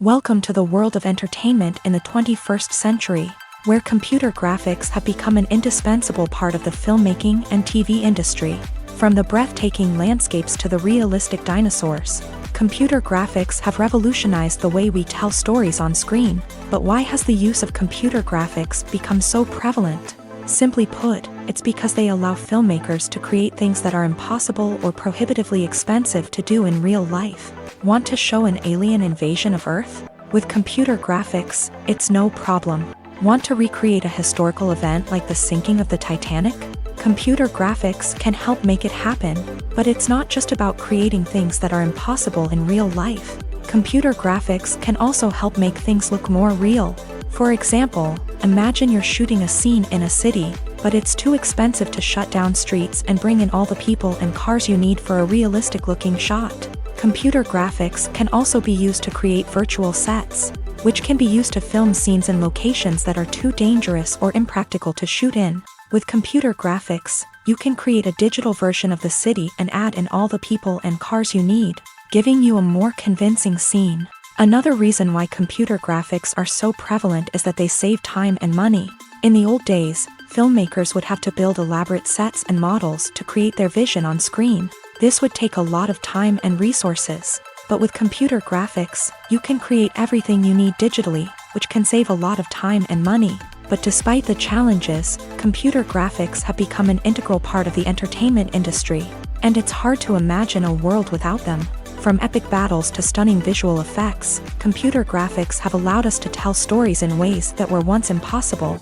Welcome to the world of entertainment in the 21st century, where computer graphics have become an indispensable part of the filmmaking and TV industry. From the breathtaking landscapes to the realistic dinosaurs, computer graphics have revolutionized the way we tell stories on screen. But why has the use of computer graphics become so prevalent? Simply put, it's because they allow filmmakers to create things that are impossible or prohibitively expensive to do in real life. Want to show an alien invasion of Earth? With computer graphics, it's no problem. Want to recreate a historical event like the sinking of the Titanic? Computer graphics can help make it happen. But it's not just about creating things that are impossible in real life. Computer graphics can also help make things look more real. For example, imagine you're shooting a scene in a city, but it's too expensive to shut down streets and bring in all the people and cars you need for a realistic-looking shot. Computer graphics can also be used to create virtual sets, which can be used to film scenes in locations that are too dangerous or impractical to shoot in. With computer graphics, you can create a digital version of the city and add in all the people and cars you need, giving you a more convincing scene. Another reason why computer graphics are so prevalent is that they save time and money. In the old days, filmmakers would have to build elaborate sets and models to create their vision on screen. This would take a lot of time and resources. But with computer graphics, you can create everything you need digitally, which can save a lot of time and money. But despite the challenges, computer graphics have become an integral part of the entertainment industry, and it's hard to imagine a world without them. From epic battles to stunning visual effects, computer graphics have allowed us to tell stories in ways that were once impossible.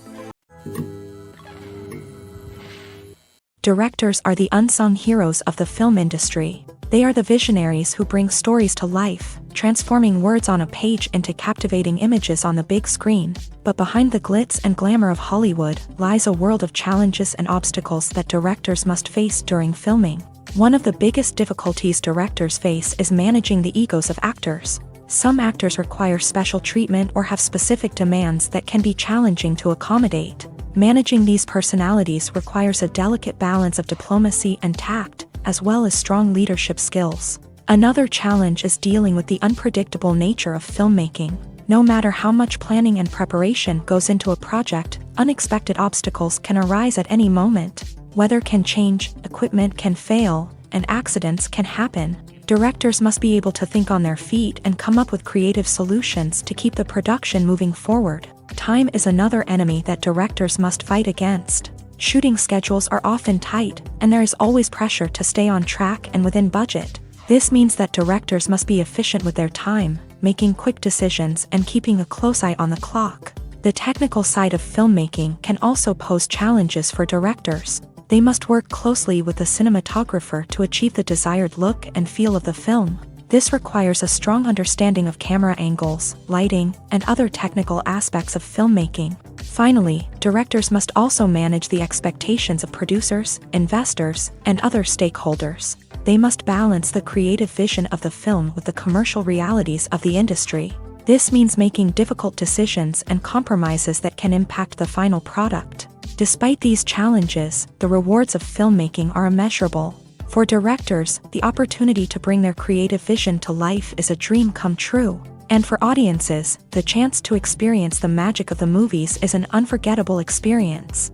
Directors are the unsung heroes of the film industry. They are the visionaries who bring stories to life, transforming words on a page into captivating images on the big screen. But behind the glitz and glamour of Hollywood lies a world of challenges and obstacles that directors must face during filming. One of the biggest difficulties directors face is managing the egos of actors. Some actors require special treatment or have specific demands that can be challenging to accommodate. Managing these personalities requires a delicate balance of diplomacy and tact, as well as strong leadership skills. Another challenge is dealing with the unpredictable nature of filmmaking. No matter how much planning and preparation goes into a project, unexpected obstacles can arise at any moment. Weather can change, equipment can fail, and accidents can happen. Directors must be able to think on their feet and come up with creative solutions to keep the production moving forward. Time is another enemy that directors must fight against. Shooting schedules are often tight, and there is always pressure to stay on track and within budget. This means that directors must be efficient with their time, making quick decisions and keeping a close eye on the clock. The technical side of filmmaking can also pose challenges for directors. They must work closely with the cinematographer to achieve the desired look and feel of the film. This requires a strong understanding of camera angles, lighting, and other technical aspects of filmmaking. Finally, directors must also manage the expectations of producers, investors, and other stakeholders. They must balance the creative vision of the film with the commercial realities of the industry. This means making difficult decisions and compromises that can impact the final product. Despite these challenges, the rewards of filmmaking are immeasurable. For directors, the opportunity to bring their creative vision to life is a dream come true. And for audiences, the chance to experience the magic of the movies is an unforgettable experience.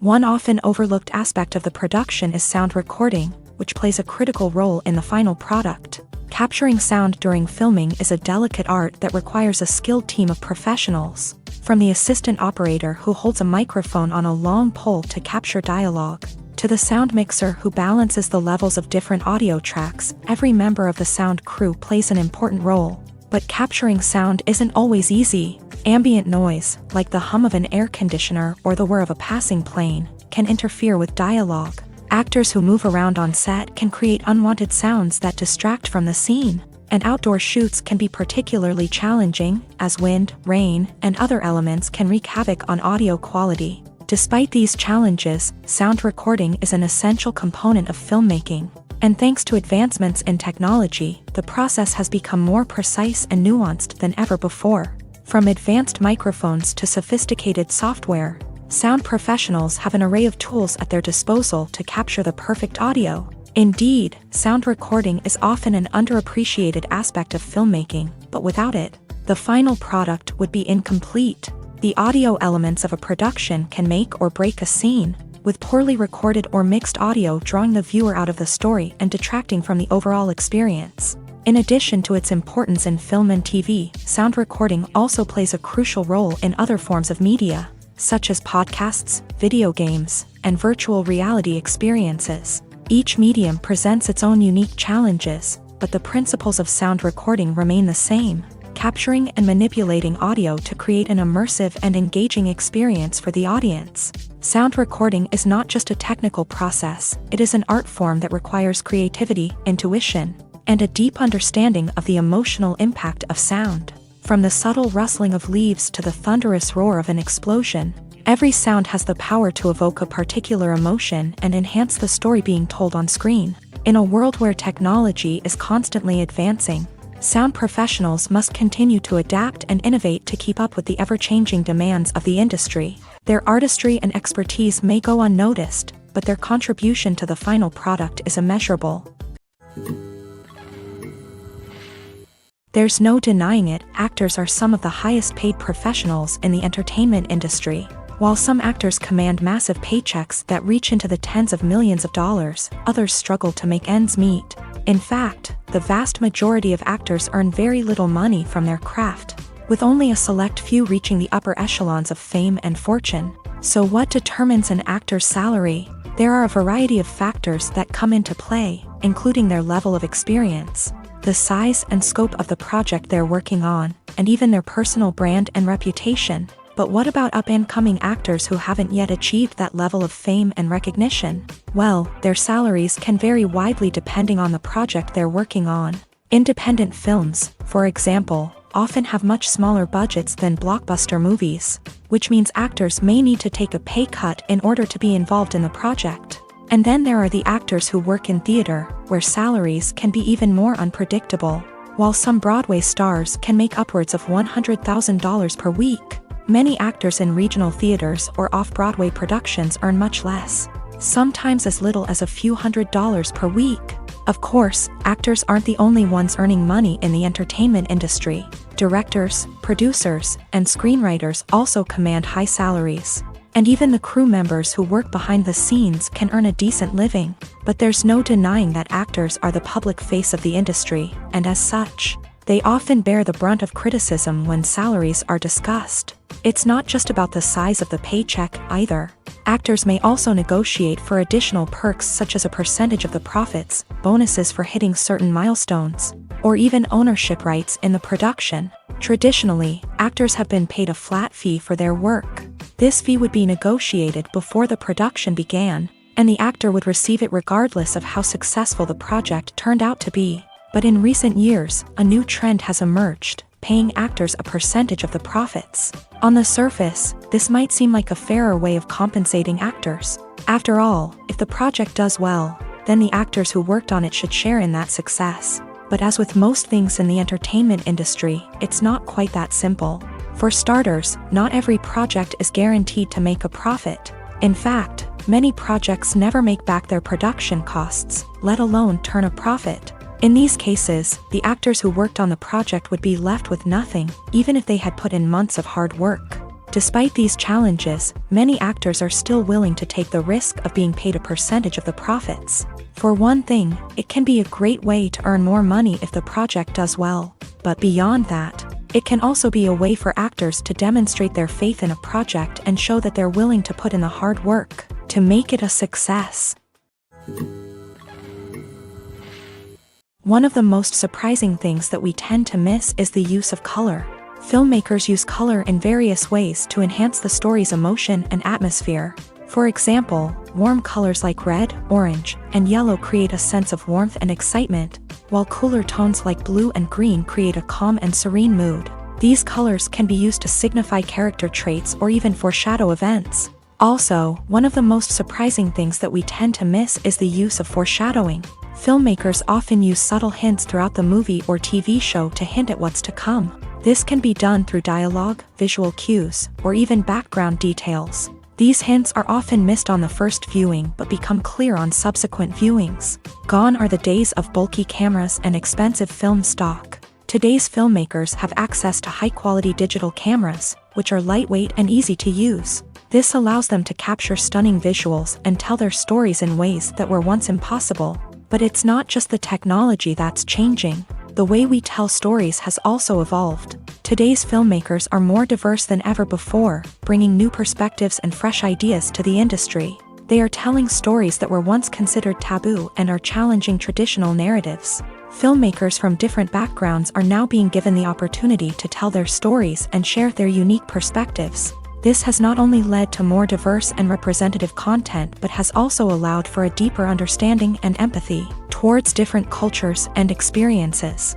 One often overlooked aspect of the production is sound recording, which plays a critical role in the final product. Capturing sound during filming is a delicate art that requires a skilled team of professionals. From the assistant operator who holds a microphone on a long pole to capture dialogue, to the sound mixer who balances the levels of different audio tracks, every member of the sound crew plays an important role. But capturing sound isn't always easy. Ambient noise, like the hum of an air conditioner or the whir of a passing plane, can interfere with dialogue. Actors who move around on set can create unwanted sounds that distract from the scene. And outdoor shoots can be particularly challenging, as wind, rain, and other elements can wreak havoc on audio quality. Despite these challenges, sound recording is an essential component of filmmaking. And thanks to advancements in technology, the process has become more precise and nuanced than ever before. From advanced microphones to sophisticated software, sound professionals have an array of tools at their disposal to capture the perfect audio. Indeed, sound recording is often an underappreciated aspect of filmmaking, but without it, the final product would be incomplete. The audio elements of a production can make or break a scene, with poorly recorded or mixed audio drawing the viewer out of the story and detracting from the overall experience. In addition to its importance in film and TV, sound recording also plays a crucial role in other forms of media, such as podcasts, video games, and virtual reality experiences. Each medium presents its own unique challenges, but the principles of sound recording remain the same, capturing and manipulating audio to create an immersive and engaging experience for the audience. Sound recording is not just a technical process, it is an art form that requires creativity, intuition, and a deep understanding of the emotional impact of sound. From the subtle rustling of leaves to the thunderous roar of an explosion, every sound has the power to evoke a particular emotion and enhance the story being told on screen. In a world where technology is constantly advancing, sound professionals must continue to adapt and innovate to keep up with the ever-changing demands of the industry. Their artistry and expertise may go unnoticed, but their contribution to the final product is immeasurable. There's no denying it, actors are some of the highest paid professionals in the entertainment industry. While some actors command massive paychecks that reach into the tens of millions of dollars, others struggle to make ends meet. In fact, the vast majority of actors earn very little money from their craft, with only a select few reaching the upper echelons of fame and fortune. So what determines an actor's salary? There are a variety of factors that come into play, including their level of experience, the size and scope of the project they're working on, and even their personal brand and reputation. But what about up-and-coming actors who haven't yet achieved that level of fame and recognition? Well, their salaries can vary widely depending on the project they're working on. Independent films, for example, often have much smaller budgets than blockbuster movies. which means actors may need to take a pay cut in order to be involved in the project. And then there are the actors who work in theater, where salaries can be even more unpredictable. While some Broadway stars can make upwards of $100,000 per week, many actors in regional theaters or off-Broadway productions earn much less, sometimes as little as a few $100s per week. Of course, actors aren't the only ones earning money in the entertainment industry. Directors, producers, and screenwriters also command high salaries. And even the crew members who work behind the scenes can earn a decent living. But there's no denying that actors are the public face of the industry, and as such, they often bear the brunt of criticism when salaries are discussed. It's not just about the size of the paycheck, either. Actors may also negotiate for additional perks such as a percentage of the profits, bonuses for hitting certain milestones, or even ownership rights in the production. Traditionally, actors have been paid a flat fee for their work. This fee would be negotiated before the production began, and the actor would receive it regardless of how successful the project turned out to be. But in recent years, a new trend has emerged, paying actors a percentage of the profits. On the surface, this might seem like a fairer way of compensating actors. After all, if the project does well, then the actors who worked on it should share in that success. But as with most things in the entertainment industry, it's not quite that simple. For starters, not every project is guaranteed to make a profit. In fact, many projects never make back their production costs, let alone turn a profit. In these cases, the actors who worked on the project would be left with nothing, even if they had put in months of hard work. Despite these challenges, many actors are still willing to take the risk of being paid a percentage of the profits. For one thing, it can be a great way to earn more money if the project does well. But beyond that, it can also be a way for actors to demonstrate their faith in a project and show that they're willing to put in the hard work to make it a success. One of the most surprising things that we tend to miss is the use of color. Filmmakers use color in various ways to enhance the story's emotion and atmosphere. For example, warm colors like red, orange, and yellow create a sense of warmth and excitement, while cooler tones like blue and green create a calm and serene mood. These colors can be used to signify character traits or even foreshadow events. Also, one of the most surprising things that we tend to miss is the use of foreshadowing. Filmmakers often use subtle hints throughout the movie or TV show to hint at what's to come. This can be done through dialogue, visual cues, or even background details. These hints are often missed on the first viewing but become clear on subsequent viewings. Gone are the days of bulky cameras and expensive film stock. Today's filmmakers have access to high-quality digital cameras, which are lightweight and easy to use. This allows them to capture stunning visuals and tell their stories in ways that were once impossible. But it's not just the technology that's changing. The way we tell stories has also evolved. Today's filmmakers are more diverse than ever before, bringing new perspectives and fresh ideas to the industry. They are telling stories that were once considered taboo and are challenging traditional narratives. Filmmakers from different backgrounds are now being given the opportunity to tell their stories and share their unique perspectives. This has not only led to more diverse and representative content but has also allowed for a deeper understanding and empathy towards different cultures and experiences.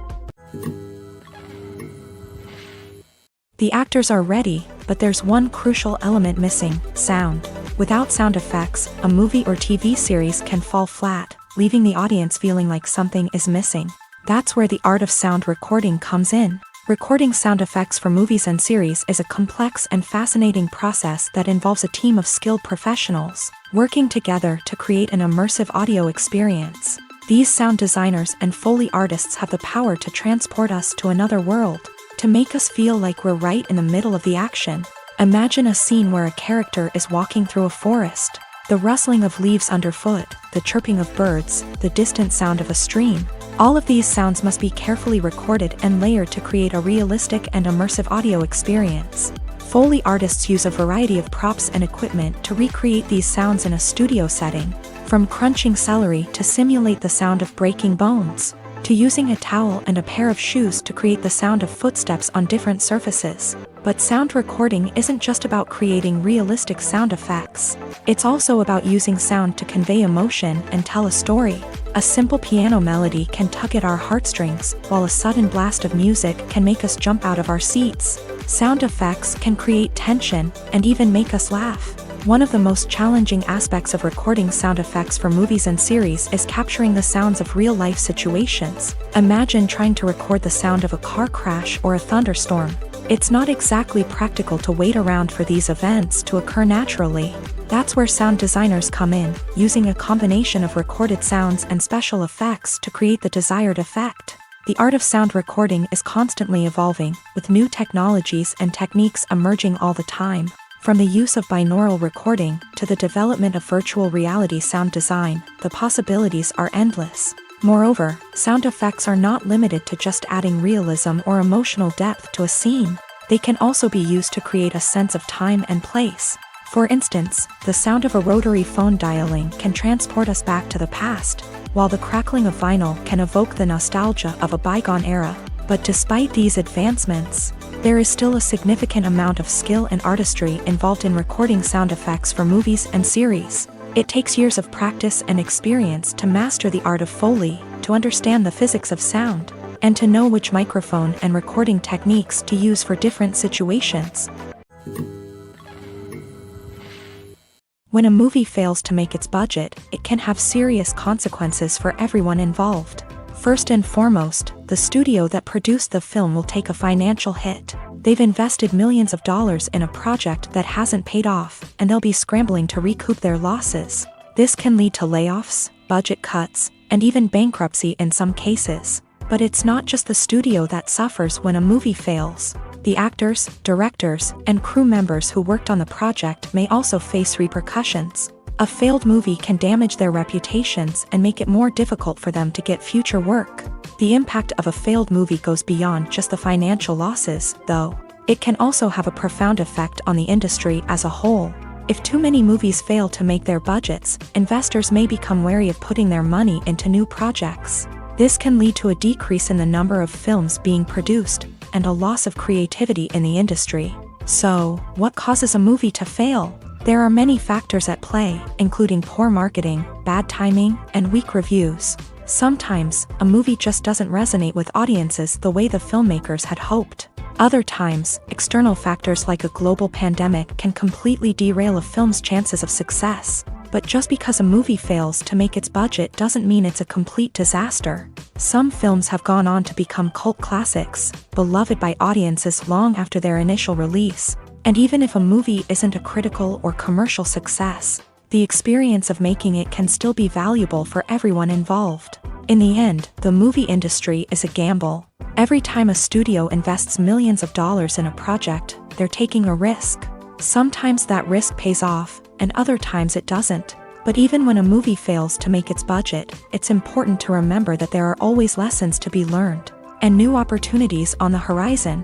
The actors are ready, but there's one crucial element missing: sound. Without sound effects, a movie or TV series can fall flat, leaving the audience feeling like something is missing. That's where the art of sound recording comes in. Recording sound effects for movies and series is a complex and fascinating process that involves a team of skilled professionals working together to create an immersive audio experience. These sound designers and Foley artists have the power to transport us to another world, to make us feel like we're right in the middle of the action. Imagine a scene where a character is walking through a forest. The rustling of leaves underfoot, the chirping of birds, the distant sound of a stream. All of these sounds must be carefully recorded and layered to create a realistic and immersive audio experience. Foley artists use a variety of props and equipment to recreate these sounds in a studio setting, from crunching celery to simulate the sound of breaking bones, to using a towel and a pair of shoes to create the sound of footsteps on different surfaces. But sound recording isn't just about creating realistic sound effects. It's also about using sound to convey emotion and tell a story. A simple piano melody can tug at our heartstrings, while a sudden blast of music can make us jump out of our seats. Sound effects can create tension and even make us laugh. One of the most challenging aspects of recording sound effects for movies and series is capturing the sounds of real-life situations. Imagine trying to record the sound of a car crash or a thunderstorm. It's not exactly practical to wait around for these events to occur naturally. That's where sound designers come in, using a combination of recorded sounds and special effects to create the desired effect. The art of sound recording is constantly evolving, with new technologies and techniques emerging all the time. From the use of binaural recording to the development of virtual reality sound design, the possibilities are endless. Moreover, sound effects are not limited to just adding realism or emotional depth to a scene. They can also be used to create a sense of time and place. For instance, the sound of a rotary phone dialing can transport us back to the past, while the crackling of vinyl can evoke the nostalgia of a bygone era. But despite these advancements, there is still a significant amount of skill and artistry involved in recording sound effects for movies and series. It takes years of practice and experience to master the art of Foley, to understand the physics of sound, and to know which microphone and recording techniques to use for different situations. When a movie fails to make its budget, it can have serious consequences for everyone involved. First and foremost, the studio that produced the film will take a financial hit. They've invested millions of dollars in a project that hasn't paid off, and they'll be scrambling to recoup their losses. This can lead to layoffs, budget cuts, and even bankruptcy in some cases. But it's not just the studio that suffers when a movie fails. The actors, directors, and crew members who worked on the project may also face repercussions. A failed movie can damage their reputations and make it more difficult for them to get future work. The impact of a failed movie goes beyond just the financial losses, though. It can also have a profound effect on the industry as a whole. If too many movies fail to make their budgets, investors may become wary of putting their money into new projects. This can lead to a decrease in the number of films being produced, and a loss of creativity in the industry. So, what causes a movie to fail? There are many factors at play, including poor marketing, bad timing, and weak reviews. Sometimes, a movie just doesn't resonate with audiences the way the filmmakers had hoped. Other times, external factors like a global pandemic can completely derail a film's chances of success. But just because a movie fails to make its budget doesn't mean it's a complete disaster. Some films have gone on to become cult classics, beloved by audiences long after their initial release. And even if a movie isn't a critical or commercial success, the experience of making it can still be valuable for everyone involved. In the end, the movie industry is a gamble. Every time a studio invests millions of dollars in a project, they're taking a risk. Sometimes that risk pays off, and other times it doesn't. But even when a movie fails to make its budget, it's important to remember that there are always lessons to be learned, and new opportunities on the horizon.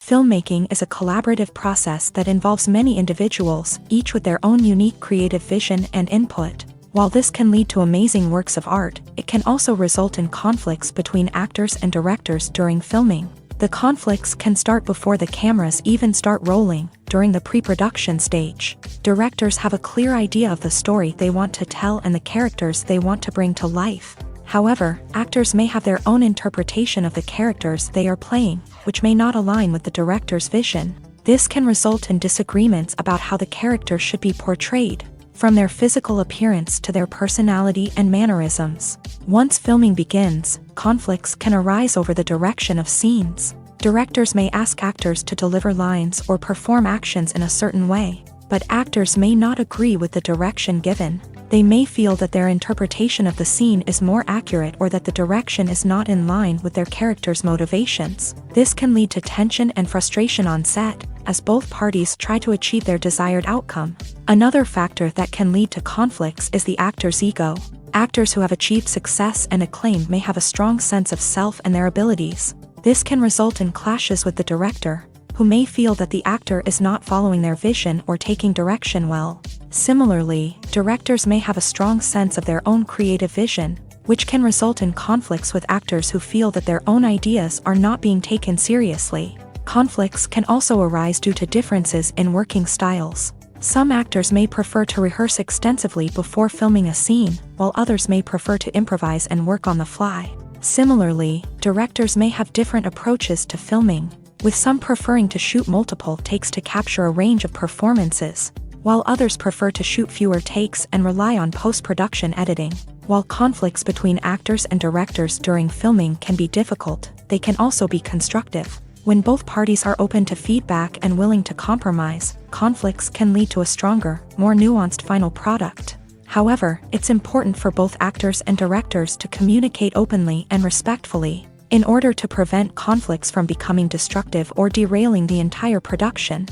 Filmmaking is a collaborative process that involves many individuals, each with their own unique creative vision and input. While this can lead to amazing works of art, it can also result in conflicts between actors and directors during filming. The conflicts can start before the cameras even start rolling, during the pre-production stage. Directors have a clear idea of the story they want to tell and the characters they want to bring to life. However, actors may have their own interpretation of the characters they are playing, which may not align with the director's vision. This can result in disagreements about how the character should be portrayed, from their physical appearance to their personality and mannerisms. Once filming begins, conflicts can arise over the direction of scenes. Directors may ask actors to deliver lines or perform actions in a certain way, but actors may not agree with the direction given. They may feel that their interpretation of the scene is more accurate or that the direction is not in line with their character's motivations. This can lead to tension and frustration on set, as both parties try to achieve their desired outcome. Another factor that can lead to conflicts is the actor's ego. Actors who have achieved success and acclaim may have a strong sense of self and their abilities. This can result in clashes with the director, who may feel that the actor is not following their vision or taking direction well. Similarly, directors may have a strong sense of their own creative vision, which can result in conflicts with actors who feel that their own ideas are not being taken seriously. Conflicts can also arise due to differences in working styles. Some actors may prefer to rehearse extensively before filming a scene, while others may prefer to improvise and work on the fly. Similarly, directors may have different approaches to filming, with some preferring to shoot multiple takes to capture a range of performances, while others prefer to shoot fewer takes and rely on post-production editing. While conflicts between actors and directors during filming can be difficult, they can also be constructive. When both parties are open to feedback and willing to compromise, conflicts can lead to a stronger, more nuanced final product. However, it's important for both actors and directors to communicate openly and respectfully, in order to prevent conflicts from becoming destructive or derailing the entire production.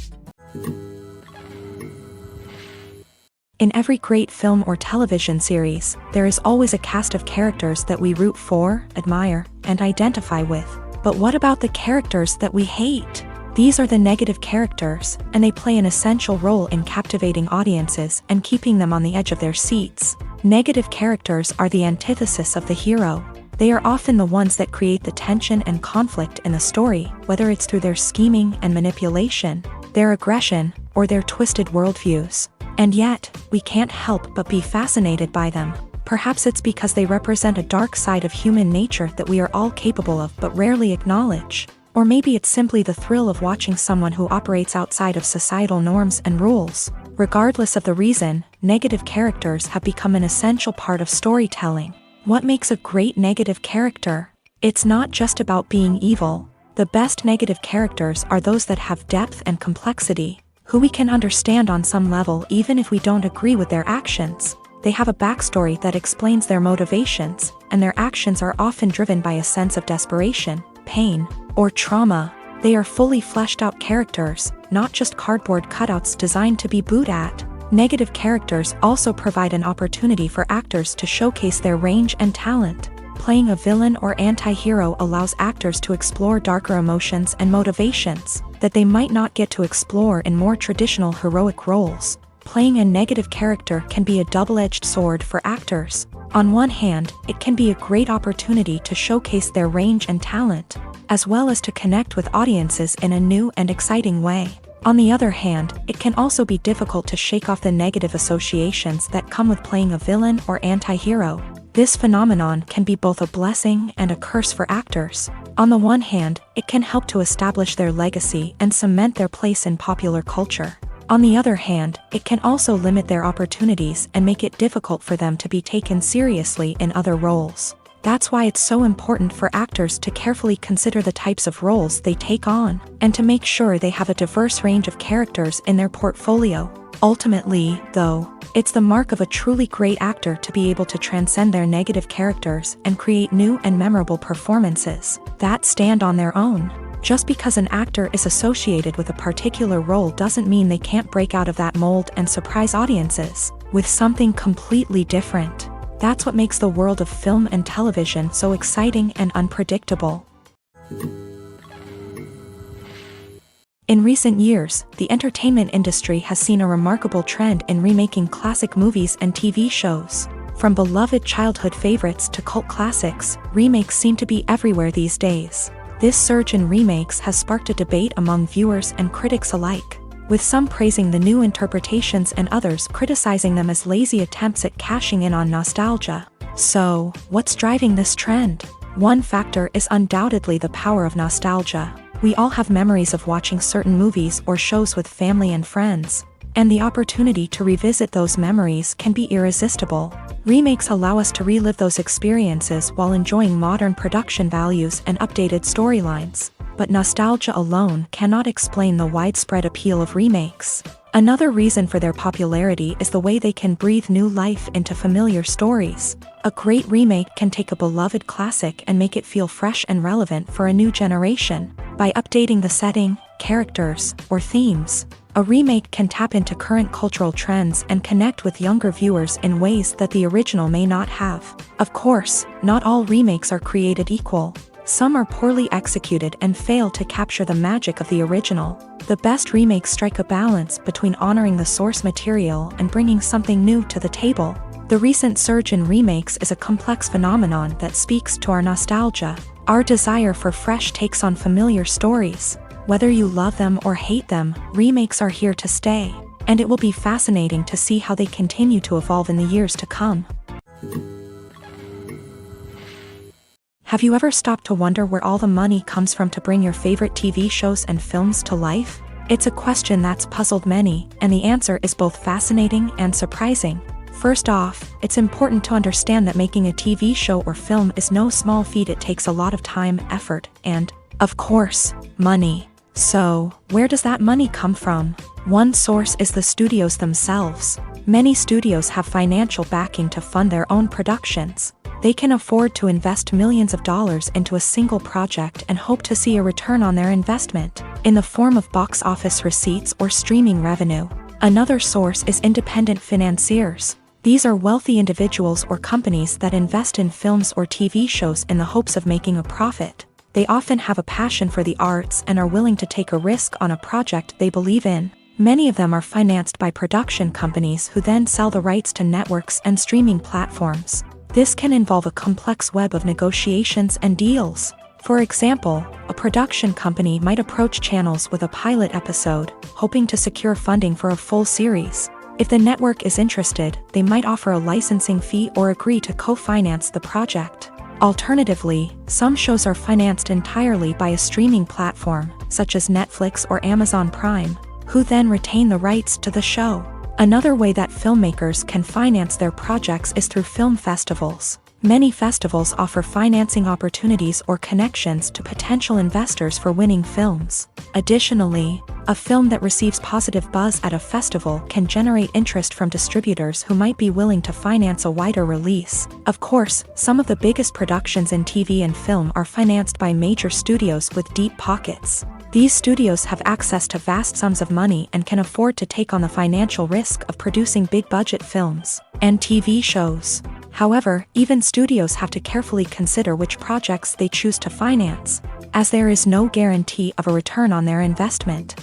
In every great film or television series, there is always a cast of characters that we root for, admire, and identify with. But what about the characters that we hate? These are the negative characters, and they play an essential role in captivating audiences and keeping them on the edge of their seats. Negative characters are the antithesis of the hero. They are often the ones that create the tension and conflict in the story, whether it's through their scheming and manipulation, their aggression, or their twisted worldviews. And yet, we can't help but be fascinated by them. Perhaps it's because they represent a dark side of human nature that we are all capable of but rarely acknowledge. Or maybe it's simply the thrill of watching someone who operates outside of societal norms and rules. Regardless of the reason, negative characters have become an essential part of storytelling. What makes a great negative character? It's not just about being evil. The best negative characters are those that have depth and complexity, who we can understand on some level even if we don't agree with their actions. They have a backstory that explains their motivations, and their actions are often driven by a sense of desperation, pain, or trauma. They are fully fleshed out characters, not just cardboard cutouts designed to be booed at. Negative characters also provide an opportunity for actors to showcase their range and talent. Playing a villain or anti-hero allows actors to explore darker emotions and motivations that they might not get to explore in more traditional heroic roles. Playing a negative character can be a double-edged sword for actors. On one hand, it can be a great opportunity to showcase their range and talent, as well as to connect with audiences in a new and exciting way. On the other hand, it can also be difficult to shake off the negative associations that come with playing a villain or anti-hero. This phenomenon can be both a blessing and a curse for actors. On the one hand, it can help to establish their legacy and cement their place in popular culture. On the other hand, it can also limit their opportunities and make it difficult for them to be taken seriously in other roles. That's why it's so important for actors to carefully consider the types of roles they take on, and to make sure they have a diverse range of characters in their portfolio. Ultimately, though, it's the mark of a truly great actor to be able to transcend their negative characters and create new and memorable performances that stand on their own. Just because an actor is associated with a particular role doesn't mean they can't break out of that mold and surprise audiences with something completely different. That's what makes the world of film and television so exciting and unpredictable. In recent years, the entertainment industry has seen a remarkable trend in remaking classic movies and TV shows. From beloved childhood favorites to cult classics, remakes seem to be everywhere these days. This surge in remakes has sparked a debate among viewers and critics alike, with some praising the new interpretations and others criticizing them as lazy attempts at cashing in on nostalgia. So, what's driving this trend? One factor is undoubtedly the power of nostalgia. We all have memories of watching certain movies or shows with family and friends, and the opportunity to revisit those memories can be irresistible. Remakes allow us to relive those experiences while enjoying modern production values and updated storylines. But nostalgia alone cannot explain the widespread appeal of remakes. Another reason for their popularity is the way they can breathe new life into familiar stories. A great remake can take a beloved classic and make it feel fresh and relevant for a new generation. By updating the setting, characters, or themes, a remake can tap into current cultural trends and connect with younger viewers in ways that the original may not have. Of course, not all remakes are created equal. Some are poorly executed and fail to capture the magic of the original. The best remakes strike a balance between honoring the source material and bringing something new to the table. The recent surge in remakes is a complex phenomenon that speaks to our nostalgia, our desire for fresh takes on familiar stories. Whether you love them or hate them, remakes are here to stay, and it will be fascinating to see how they continue to evolve in the years to come. Have you ever stopped to wonder where all the money comes from to bring your favorite TV shows and films to life? It's a question that's puzzled many, and the answer is both fascinating and surprising. First off, it's important to understand that making a TV show or film is no small feat. It takes a lot of time, effort, and, of course, money. So, where does that money come from? One source is the studios themselves. Many studios have financial backing to fund their own productions. They can afford to invest millions of dollars into a single project and hope to see a return on their investment, in the form of box office receipts or streaming revenue. Another source is independent financiers. These are wealthy individuals or companies that invest in films or TV shows in the hopes of making a profit. They often have a passion for the arts and are willing to take a risk on a project they believe in. Many of them are financed by production companies who then sell the rights to networks and streaming platforms. This can involve a complex web of negotiations and deals. For example, a production company might approach channels with a pilot episode, hoping to secure funding for a full series. If the network is interested, they might offer a licensing fee or agree to co-finance the project. Alternatively, some shows are financed entirely by a streaming platform, such as Netflix or Amazon Prime, who then retain the rights to the show. Another way that filmmakers can finance their projects is through film festivals. Many festivals offer financing opportunities or connections to potential investors for winning films. Additionally, a film that receives positive buzz at a festival can generate interest from distributors who might be willing to finance a wider release. Of course, some of the biggest productions in TV and film are financed by major studios with deep pockets. These studios have access to vast sums of money and can afford to take on the financial risk of producing big-budget films and TV shows. However, even studios have to carefully consider which projects they choose to finance, as there is no guarantee of a return on their investment.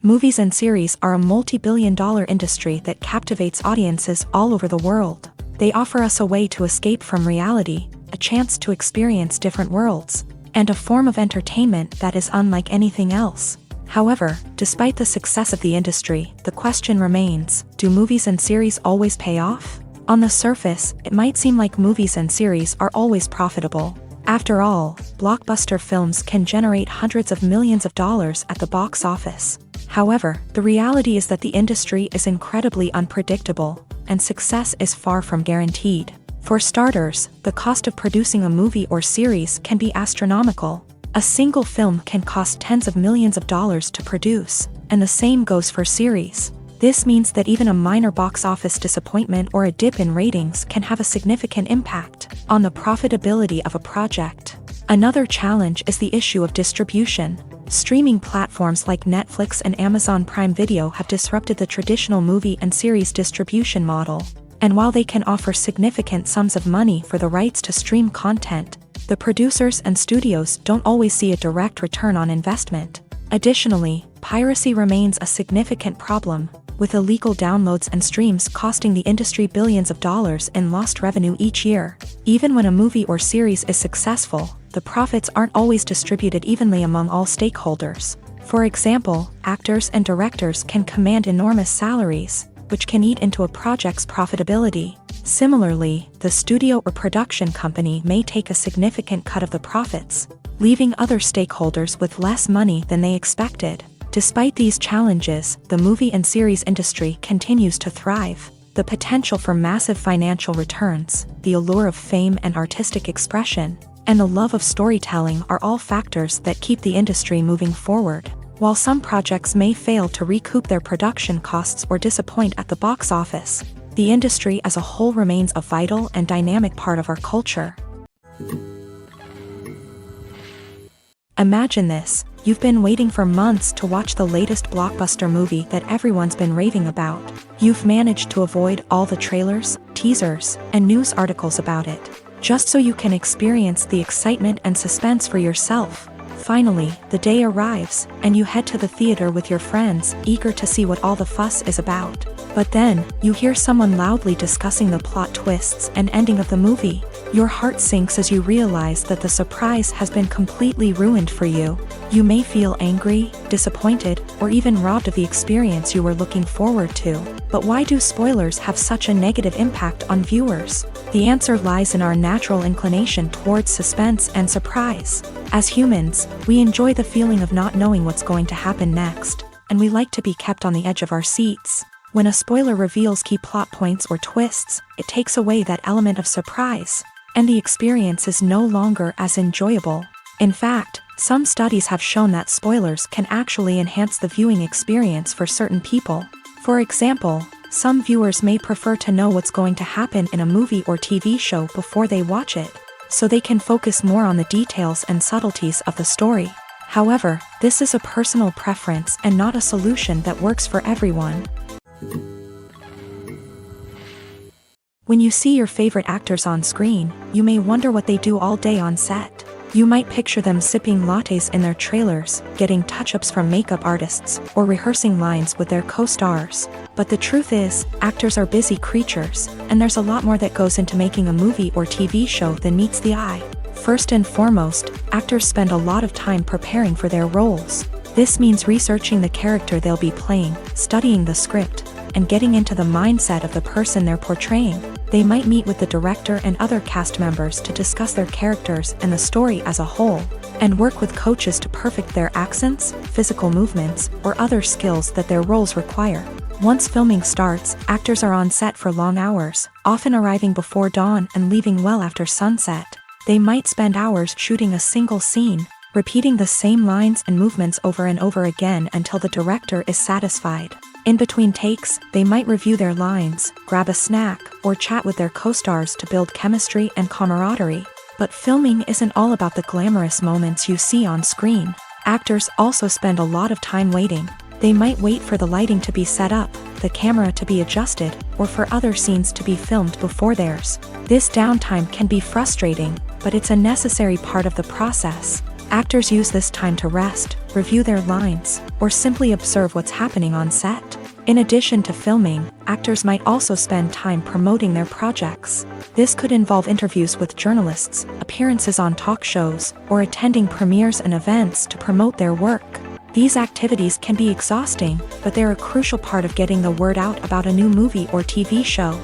Movies and series are a multi-billion-dollar industry that captivates audiences all over the world. They offer us a way to escape from reality, a chance to experience different worlds, and a form of entertainment that is unlike anything else. However, despite the success of the industry, the question remains, do movies and series always pay off? On the surface, it might seem like movies and series are always profitable. After all, blockbuster films can generate hundreds of millions of dollars at the box office. However, the reality is that the industry is incredibly unpredictable, and success is far from guaranteed. For starters, the cost of producing a movie or series can be astronomical. A single film can cost tens of millions of dollars to produce, and the same goes for series. This means that even a minor box office disappointment or a dip in ratings can have a significant impact on the profitability of a project. Another challenge is the issue of distribution. Streaming platforms like Netflix and Amazon Prime Video have disrupted the traditional movie and series distribution model. And while they can offer significant sums of money for the rights to stream content, the producers and studios don't always see a direct return on investment. Additionally, piracy remains a significant problem, with illegal downloads and streams costing the industry billions of dollars in lost revenue each year. Even when a movie or series is successful, the profits aren't always distributed evenly among all stakeholders. For example, actors and directors can command enormous salaries, which can eat into a project's profitability. Similarly, the studio or production company may take a significant cut of the profits, leaving other stakeholders with less money than they expected. Despite these challenges, the movie and series industry continues to thrive. The potential for massive financial returns, the allure of fame and artistic expression, and the love of storytelling are all factors that keep the industry moving forward. While some projects may fail to recoup their production costs or disappoint at the box office, the industry as a whole remains a vital and dynamic part of our culture. Imagine this: you've been waiting for months to watch the latest blockbuster movie that everyone's been raving about. You've managed to avoid all the trailers, teasers, and news articles about it, just so you can experience the excitement and suspense for yourself. Finally, the day arrives, and you head to the theater with your friends, eager to see what all the fuss is about. But then, you hear someone loudly discussing the plot twists and ending of the movie. Your heart sinks as you realize that the surprise has been completely ruined for you. You may feel angry, disappointed, or even robbed of the experience you were looking forward to. But why do spoilers have such a negative impact on viewers? The answer lies in our natural inclination towards suspense and surprise. As humans, we enjoy the feeling of not knowing what's going to happen next, and we like to be kept on the edge of our seats. When a spoiler reveals key plot points or twists, it takes away that element of surprise, and the experience is no longer as enjoyable. In fact, some studies have shown that spoilers can actually enhance the viewing experience for certain people. For example, some viewers may prefer to know what's going to happen in a movie or TV show before they watch it, so they can focus more on the details and subtleties of the story. However, this is a personal preference and not a solution that works for everyone. When you see your favorite actors on screen, you may wonder what they do all day on set. You might picture them sipping lattes in their trailers, getting touch-ups from makeup artists, or rehearsing lines with their co-stars. But the truth is, actors are busy creatures, and there's a lot more that goes into making a movie or TV show than meets the eye. First and foremost, actors spend a lot of time preparing for their roles. This means researching the character they'll be playing, studying the script, and getting into the mindset of the person they're portraying. They might meet with the director and other cast members to discuss their characters and the story as a whole, and work with coaches to perfect their accents, physical movements, or other skills that their roles require. Once filming starts, actors are on set for long hours, often arriving before dawn and leaving well after sunset. They might spend hours shooting a single scene, repeating the same lines and movements over and over again until the director is satisfied. In between takes, they might review their lines, grab a snack, or chat with their co-stars to build chemistry and camaraderie. But filming isn't all about the glamorous moments you see on screen. Actors also spend a lot of time waiting. They might wait for the lighting to be set up, the camera to be adjusted, or for other scenes to be filmed before theirs. This downtime can be frustrating, but it's a necessary part of the process. Actors use this time to rest, review their lines, or simply observe what's happening on set. In addition to filming, actors might also spend time promoting their projects. This could involve interviews with journalists, appearances on talk shows, or attending premieres and events to promote their work. These activities can be exhausting, but they're a crucial part of getting the word out about a new movie or TV show.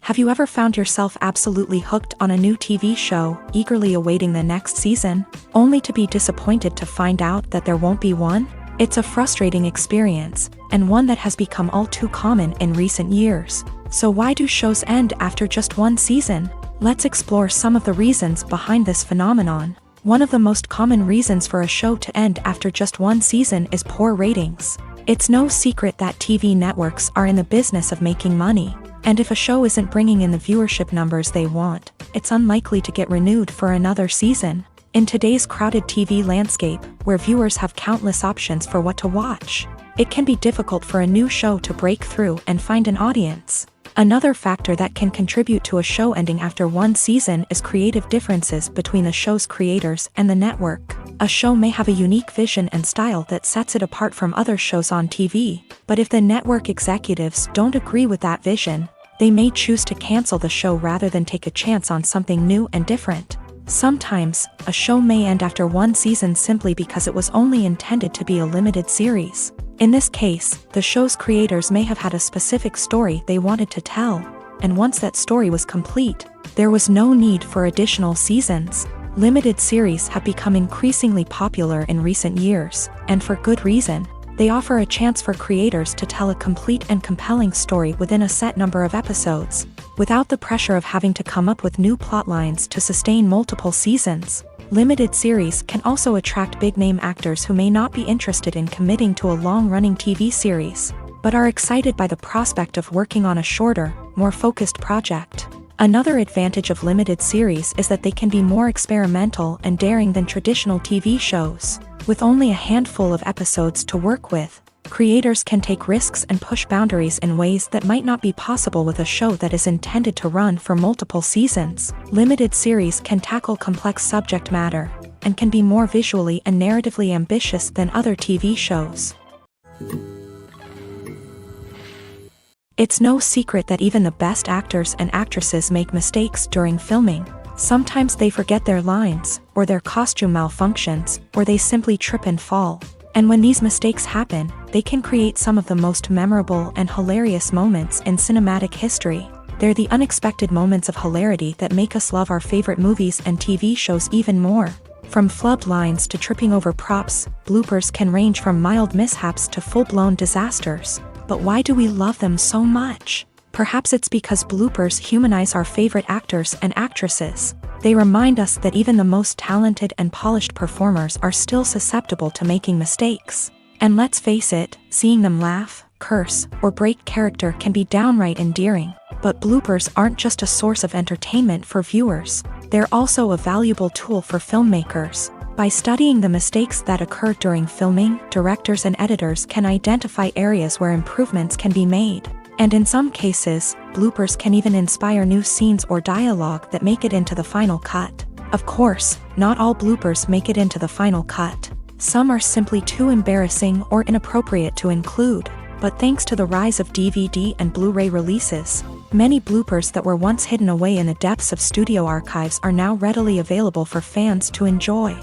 Have you ever found yourself absolutely hooked on a new TV show, eagerly awaiting the next season, only to be disappointed to find out that there won't be one? It's a frustrating experience, and one that has become all too common in recent years. So why do shows end after just one season? Let's explore some of the reasons behind this phenomenon. One of the most common reasons for a show to end after just one season is poor ratings. It's no secret that TV networks are in the business of making money. And if a show isn't bringing in the viewership numbers they want, it's unlikely to get renewed for another season. In today's crowded TV landscape, where viewers have countless options for what to watch, it can be difficult for a new show to break through and find an audience. Another factor that can contribute to a show ending after one season is creative differences between the show's creators and the network. A show may have a unique vision and style that sets it apart from other shows on TV, but if the network executives don't agree with that vision, they may choose to cancel the show rather than take a chance on something new and different. Sometimes, a show may end after one season simply because it was only intended to be a limited series. In this case, the show's creators may have had a specific story they wanted to tell, and once that story was complete, there was no need for additional seasons. Limited series have become increasingly popular in recent years, and for good reason. They offer a chance for creators to tell a complete and compelling story within a set number of episodes, without the pressure of having to come up with new plotlines to sustain multiple seasons. Limited series can also attract big-name actors who may not be interested in committing to a long-running TV series, but are excited by the prospect of working on a shorter, more focused project. Another advantage of limited series is that they can be more experimental and daring than traditional TV shows. With only a handful of episodes to work with, creators can take risks and push boundaries in ways that might not be possible with a show that is intended to run for multiple seasons. Limited series can tackle complex subject matter, and can be more visually and narratively ambitious than other TV shows. It's no secret that even the best actors and actresses make mistakes during filming. Sometimes they forget their lines, or their costume malfunctions, or they simply trip and fall. And when these mistakes happen, they can create some of the most memorable and hilarious moments in cinematic history. They're the unexpected moments of hilarity that make us love our favorite movies and TV shows even more. From flubbed lines to tripping over props, bloopers can range from mild mishaps to full-blown disasters. But why do we love them so much? Perhaps it's because bloopers humanize our favorite actors and actresses. They remind us that even the most talented and polished performers are still susceptible to making mistakes. And let's face it, seeing them laugh, curse, or break character can be downright endearing. But bloopers aren't just a source of entertainment for viewers. They're also a valuable tool for filmmakers. By studying the mistakes that occur during filming, directors and editors can identify areas where improvements can be made. And in some cases, bloopers can even inspire new scenes or dialogue that make it into the final cut. Of course, not all bloopers make it into the final cut. Some are simply too embarrassing or inappropriate to include. But thanks to the rise of DVD and Blu-ray releases, many bloopers that were once hidden away in the depths of studio archives are now readily available for fans to enjoy.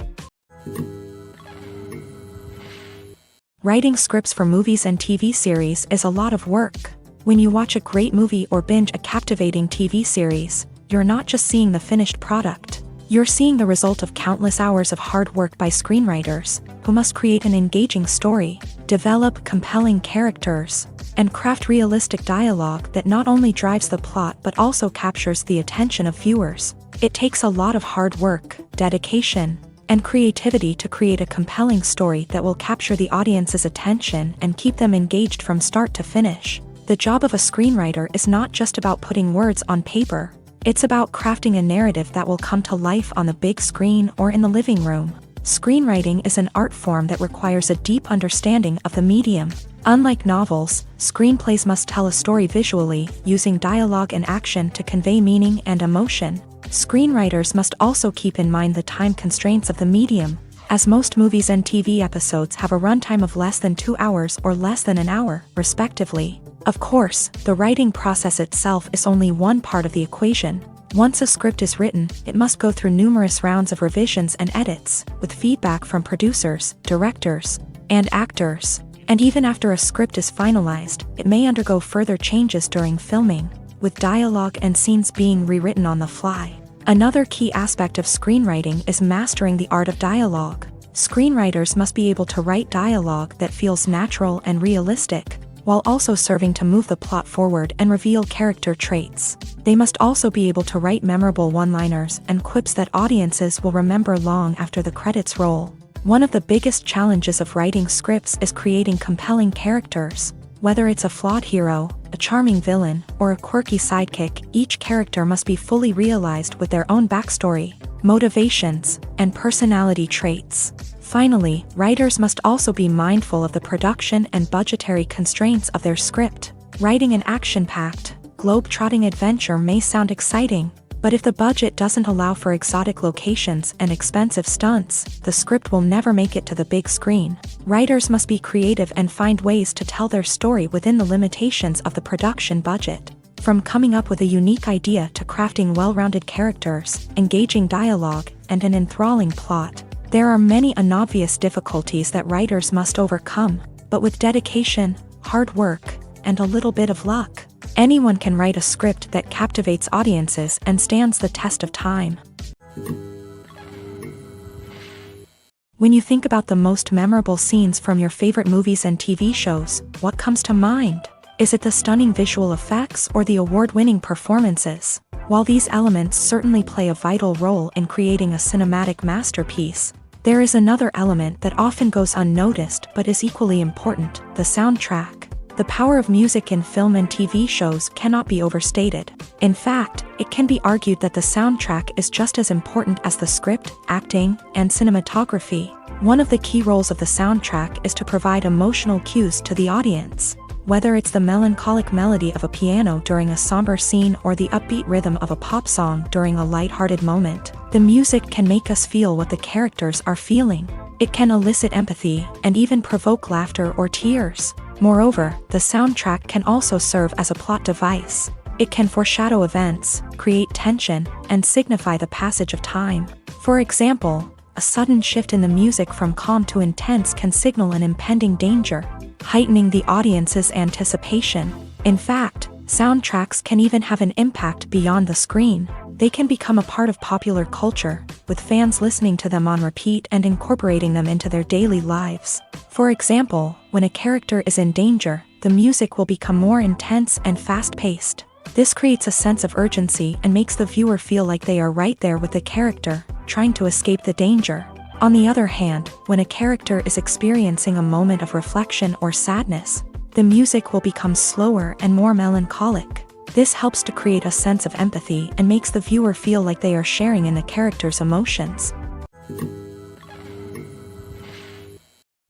Writing scripts for movies and TV series is a lot of work. When you watch a great movie or binge a captivating TV series, you're not just seeing the finished product. You're seeing the result of countless hours of hard work by screenwriters, who must create an engaging story, develop compelling characters, and craft realistic dialogue that not only drives the plot but also captures the attention of viewers. It takes a lot of hard work, dedication, and creativity to create a compelling story that will capture the audience's attention and keep them engaged from start to finish. The job of a screenwriter is not just about putting words on paper. It's about crafting a narrative that will come to life on the big screen or in the living room. Screenwriting is an art form that requires a deep understanding of the medium. Unlike novels, screenplays must tell a story visually, using dialogue and action to convey meaning and emotion. Screenwriters must also keep in mind the time constraints of the medium, as most movies and TV episodes have a runtime of less than 2 hours or less than an hour, respectively. Of course, the writing process itself is only one part of the equation. Once a script is written, it must go through numerous rounds of revisions and edits, with feedback from producers, directors, and actors. And even after a script is finalized, it may undergo further changes during filming, with dialogue and scenes being rewritten on the fly. Another key aspect of screenwriting is mastering the art of dialogue. Screenwriters must be able to write dialogue that feels natural and realistic, while also serving to move the plot forward and reveal character traits. They must also be able to write memorable one-liners and quips that audiences will remember long after the credits roll. One of the biggest challenges of writing scripts is creating compelling characters. Whether it's a flawed hero, a charming villain, or a quirky sidekick, each character must be fully realized with their own backstory, motivations, and personality traits. Finally, writers must also be mindful of the production and budgetary constraints of their script. Writing an action-packed, globe-trotting adventure may sound exciting, but if the budget doesn't allow for exotic locations and expensive stunts, the script will never make it to the big screen. Writers must be creative and find ways to tell their story within the limitations of the production budget. From coming up with a unique idea to crafting well-rounded characters, engaging dialogue, and an enthralling plot, there are many unobvious difficulties that writers must overcome. But with dedication, hard work, and a little bit of luck, anyone can write a script that captivates audiences and stands the test of time. When you think about the most memorable scenes from your favorite movies and TV shows, what comes to mind? Is it the stunning visual effects or the award-winning performances? While these elements certainly play a vital role in creating a cinematic masterpiece, there is another element that often goes unnoticed but is equally important: the soundtrack. The power of music in film and TV shows cannot be overstated. In fact, it can be argued that the soundtrack is just as important as the script, acting, and cinematography. One of the key roles of the soundtrack is to provide emotional cues to the audience. Whether it's the melancholic melody of a piano during a somber scene or the upbeat rhythm of a pop song during a lighthearted moment, the music can make us feel what the characters are feeling. It can elicit empathy and even provoke laughter or tears. Moreover, the soundtrack can also serve as a plot device. It can foreshadow events, create tension, and signify the passage of time. For example, a sudden shift in the music from calm to intense can signal an impending danger, heightening the audience's anticipation. In fact, soundtracks can even have an impact beyond the screen. They can become a part of popular culture, with fans listening to them on repeat and incorporating them into their daily lives. For example, when a character is in danger, the music will become more intense and fast-paced. This creates a sense of urgency and makes the viewer feel like they are right there with the character, trying to escape the danger. On the other hand, when a character is experiencing a moment of reflection or sadness, the music will become slower and more melancholic. This helps to create a sense of empathy and makes the viewer feel like they are sharing in the character's emotions.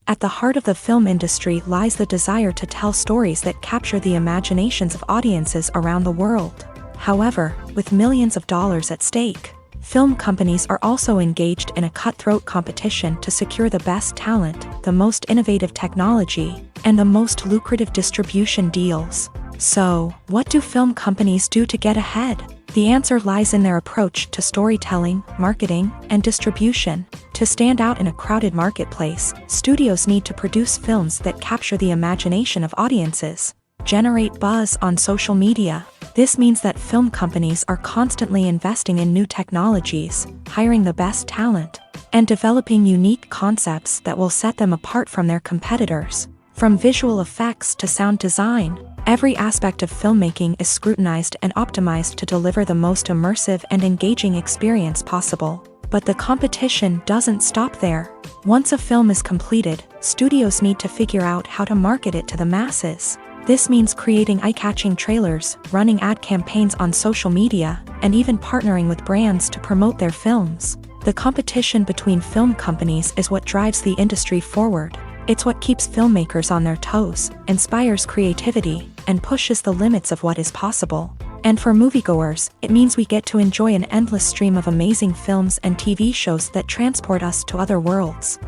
At the heart of the film industry lies the desire to tell stories that capture the imaginations of audiences around the world. However, with millions of dollars at stake, film companies are also engaged in a cutthroat competition to secure the best talent, the most innovative technology, and the most lucrative distribution deals. So, what do film companies do to get ahead? The answer lies in their approach to storytelling, marketing, and distribution. To stand out in a crowded marketplace, studios need to produce films that capture the imagination of audiences, generate buzz on social media. This means that film companies are constantly investing in new technologies, hiring the best talent, and developing unique concepts that will set them apart from their competitors. From visual effects to sound design, every aspect of filmmaking is scrutinized and optimized to deliver the most immersive and engaging experience possible. But the competition doesn't stop there. Once a film is completed, studios need to figure out how to market it to the masses. This means creating eye-catching trailers, running ad campaigns on social media, and even partnering with brands to promote their films. The competition between film companies is what drives the industry forward. It's what keeps filmmakers on their toes, inspires creativity, and pushes the limits of what is possible. And for moviegoers, it means we get to enjoy an endless stream of amazing films and TV shows that transport us to other worlds.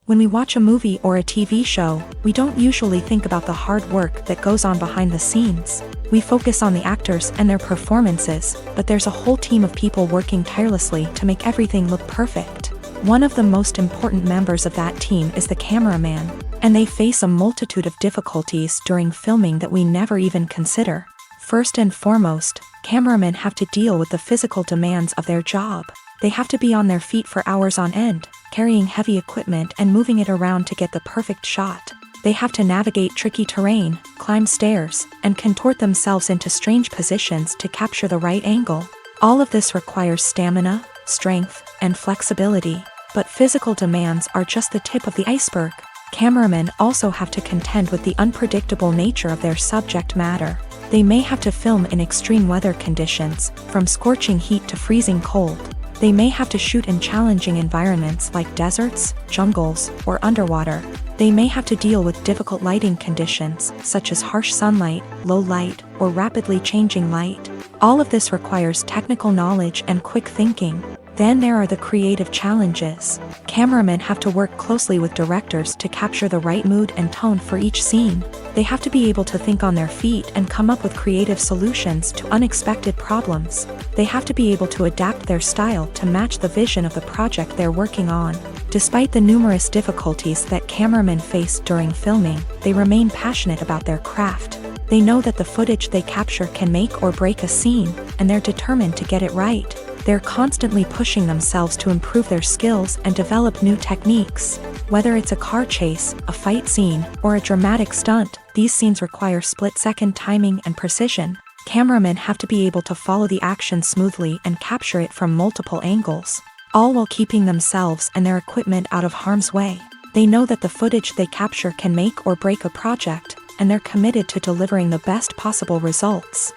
When we watch a movie or a TV show, we don't usually think about the hard work that goes on behind the scenes. We focus on the actors and their performances, but there's a whole team of people working tirelessly to make everything look perfect. One of the most important members of that team is the cameraman, and they face a multitude of difficulties during filming that we never even consider. First and foremost, cameramen have to deal with the physical demands of their job. They have to be on their feet for hours on end, carrying heavy equipment and moving it around to get the perfect shot. They have to navigate tricky terrain, climb stairs, and contort themselves into strange positions to capture the right angle. All of this requires stamina, strength, and flexibility. But physical demands are just the tip of the iceberg. Cameramen also have to contend with the unpredictable nature of their subject matter. They may have to film in extreme weather conditions, from scorching heat to freezing cold. They may have to shoot in challenging environments like deserts, jungles, or underwater. They may have to deal with difficult lighting conditions, such as harsh sunlight, low light, or rapidly changing light. All of this requires technical knowledge and quick thinking. Then there are the creative challenges. Cameramen have to work closely with directors to capture the right mood and tone for each scene. They have to be able to think on their feet and come up with creative solutions to unexpected problems. They have to be able to adapt their style to match the vision of the project they're working on. Despite the numerous difficulties that cameramen face during filming, they remain passionate about their craft. They know that the footage they capture can make or break a scene, and they're determined to get it right. They're constantly pushing themselves to improve their skills and develop new techniques. Whether it's a car chase, a fight scene, or a dramatic stunt, these scenes require split-second timing and precision. Cameramen have to be able to follow the action smoothly and capture it from multiple angles, all while keeping themselves and their equipment out of harm's way. They know that the footage they capture can make or break a project, and they're committed to delivering the best possible results.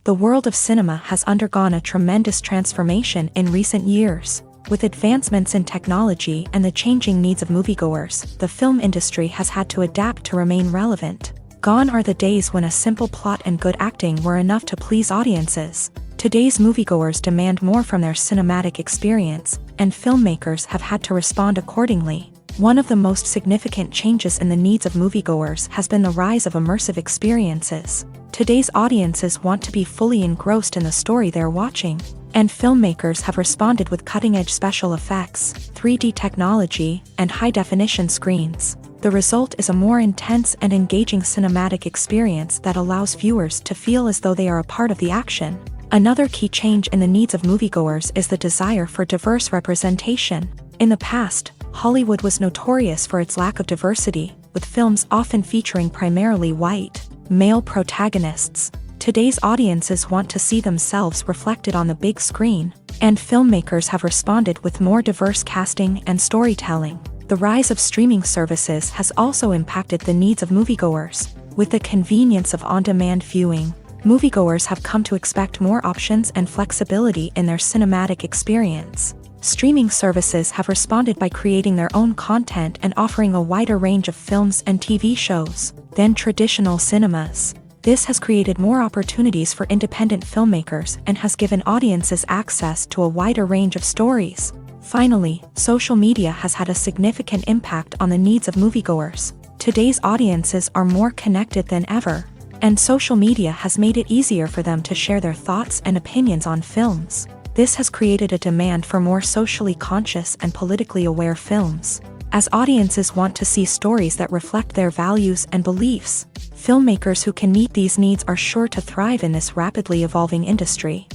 The world of cinema has undergone a tremendous transformation in recent years. With advancements in technology and the changing needs of moviegoers, the film industry has had to adapt to remain relevant. Gone are the days when a simple plot and good acting were enough to please audiences. Today's moviegoers demand more from their cinematic experience, and filmmakers have had to respond accordingly. One of the most significant changes in the needs of moviegoers has been the rise of immersive experiences. Today's audiences want to be fully engrossed in the story they're watching, and filmmakers have responded with cutting-edge special effects, 3D technology, and high-definition screens. The result is a more intense and engaging cinematic experience that allows viewers to feel as though they are a part of the action. Another key change in the needs of moviegoers is the desire for diverse representation. In the past, Hollywood was notorious for its lack of diversity, with films often featuring primarily white, male protagonists. Today's audiences want to see themselves reflected on the big screen, and filmmakers have responded with more diverse casting and storytelling. The rise of streaming services has also impacted the needs of moviegoers. With the convenience of on-demand viewing, moviegoers have come to expect more options and flexibility in their cinematic experience. Streaming services have responded by creating their own content and offering a wider range of films and TV shows than traditional cinemas. This has created more opportunities for independent filmmakers and has given audiences access to a wider range of stories. Finally, social media has had a significant impact on the needs of moviegoers. Today's audiences are more connected than ever, and social media has made it easier for them to share their thoughts and opinions on films. This has created a demand for more socially conscious and politically aware films. As audiences want to see stories that reflect their values and beliefs, filmmakers who can meet these needs are sure to thrive in this rapidly evolving industry.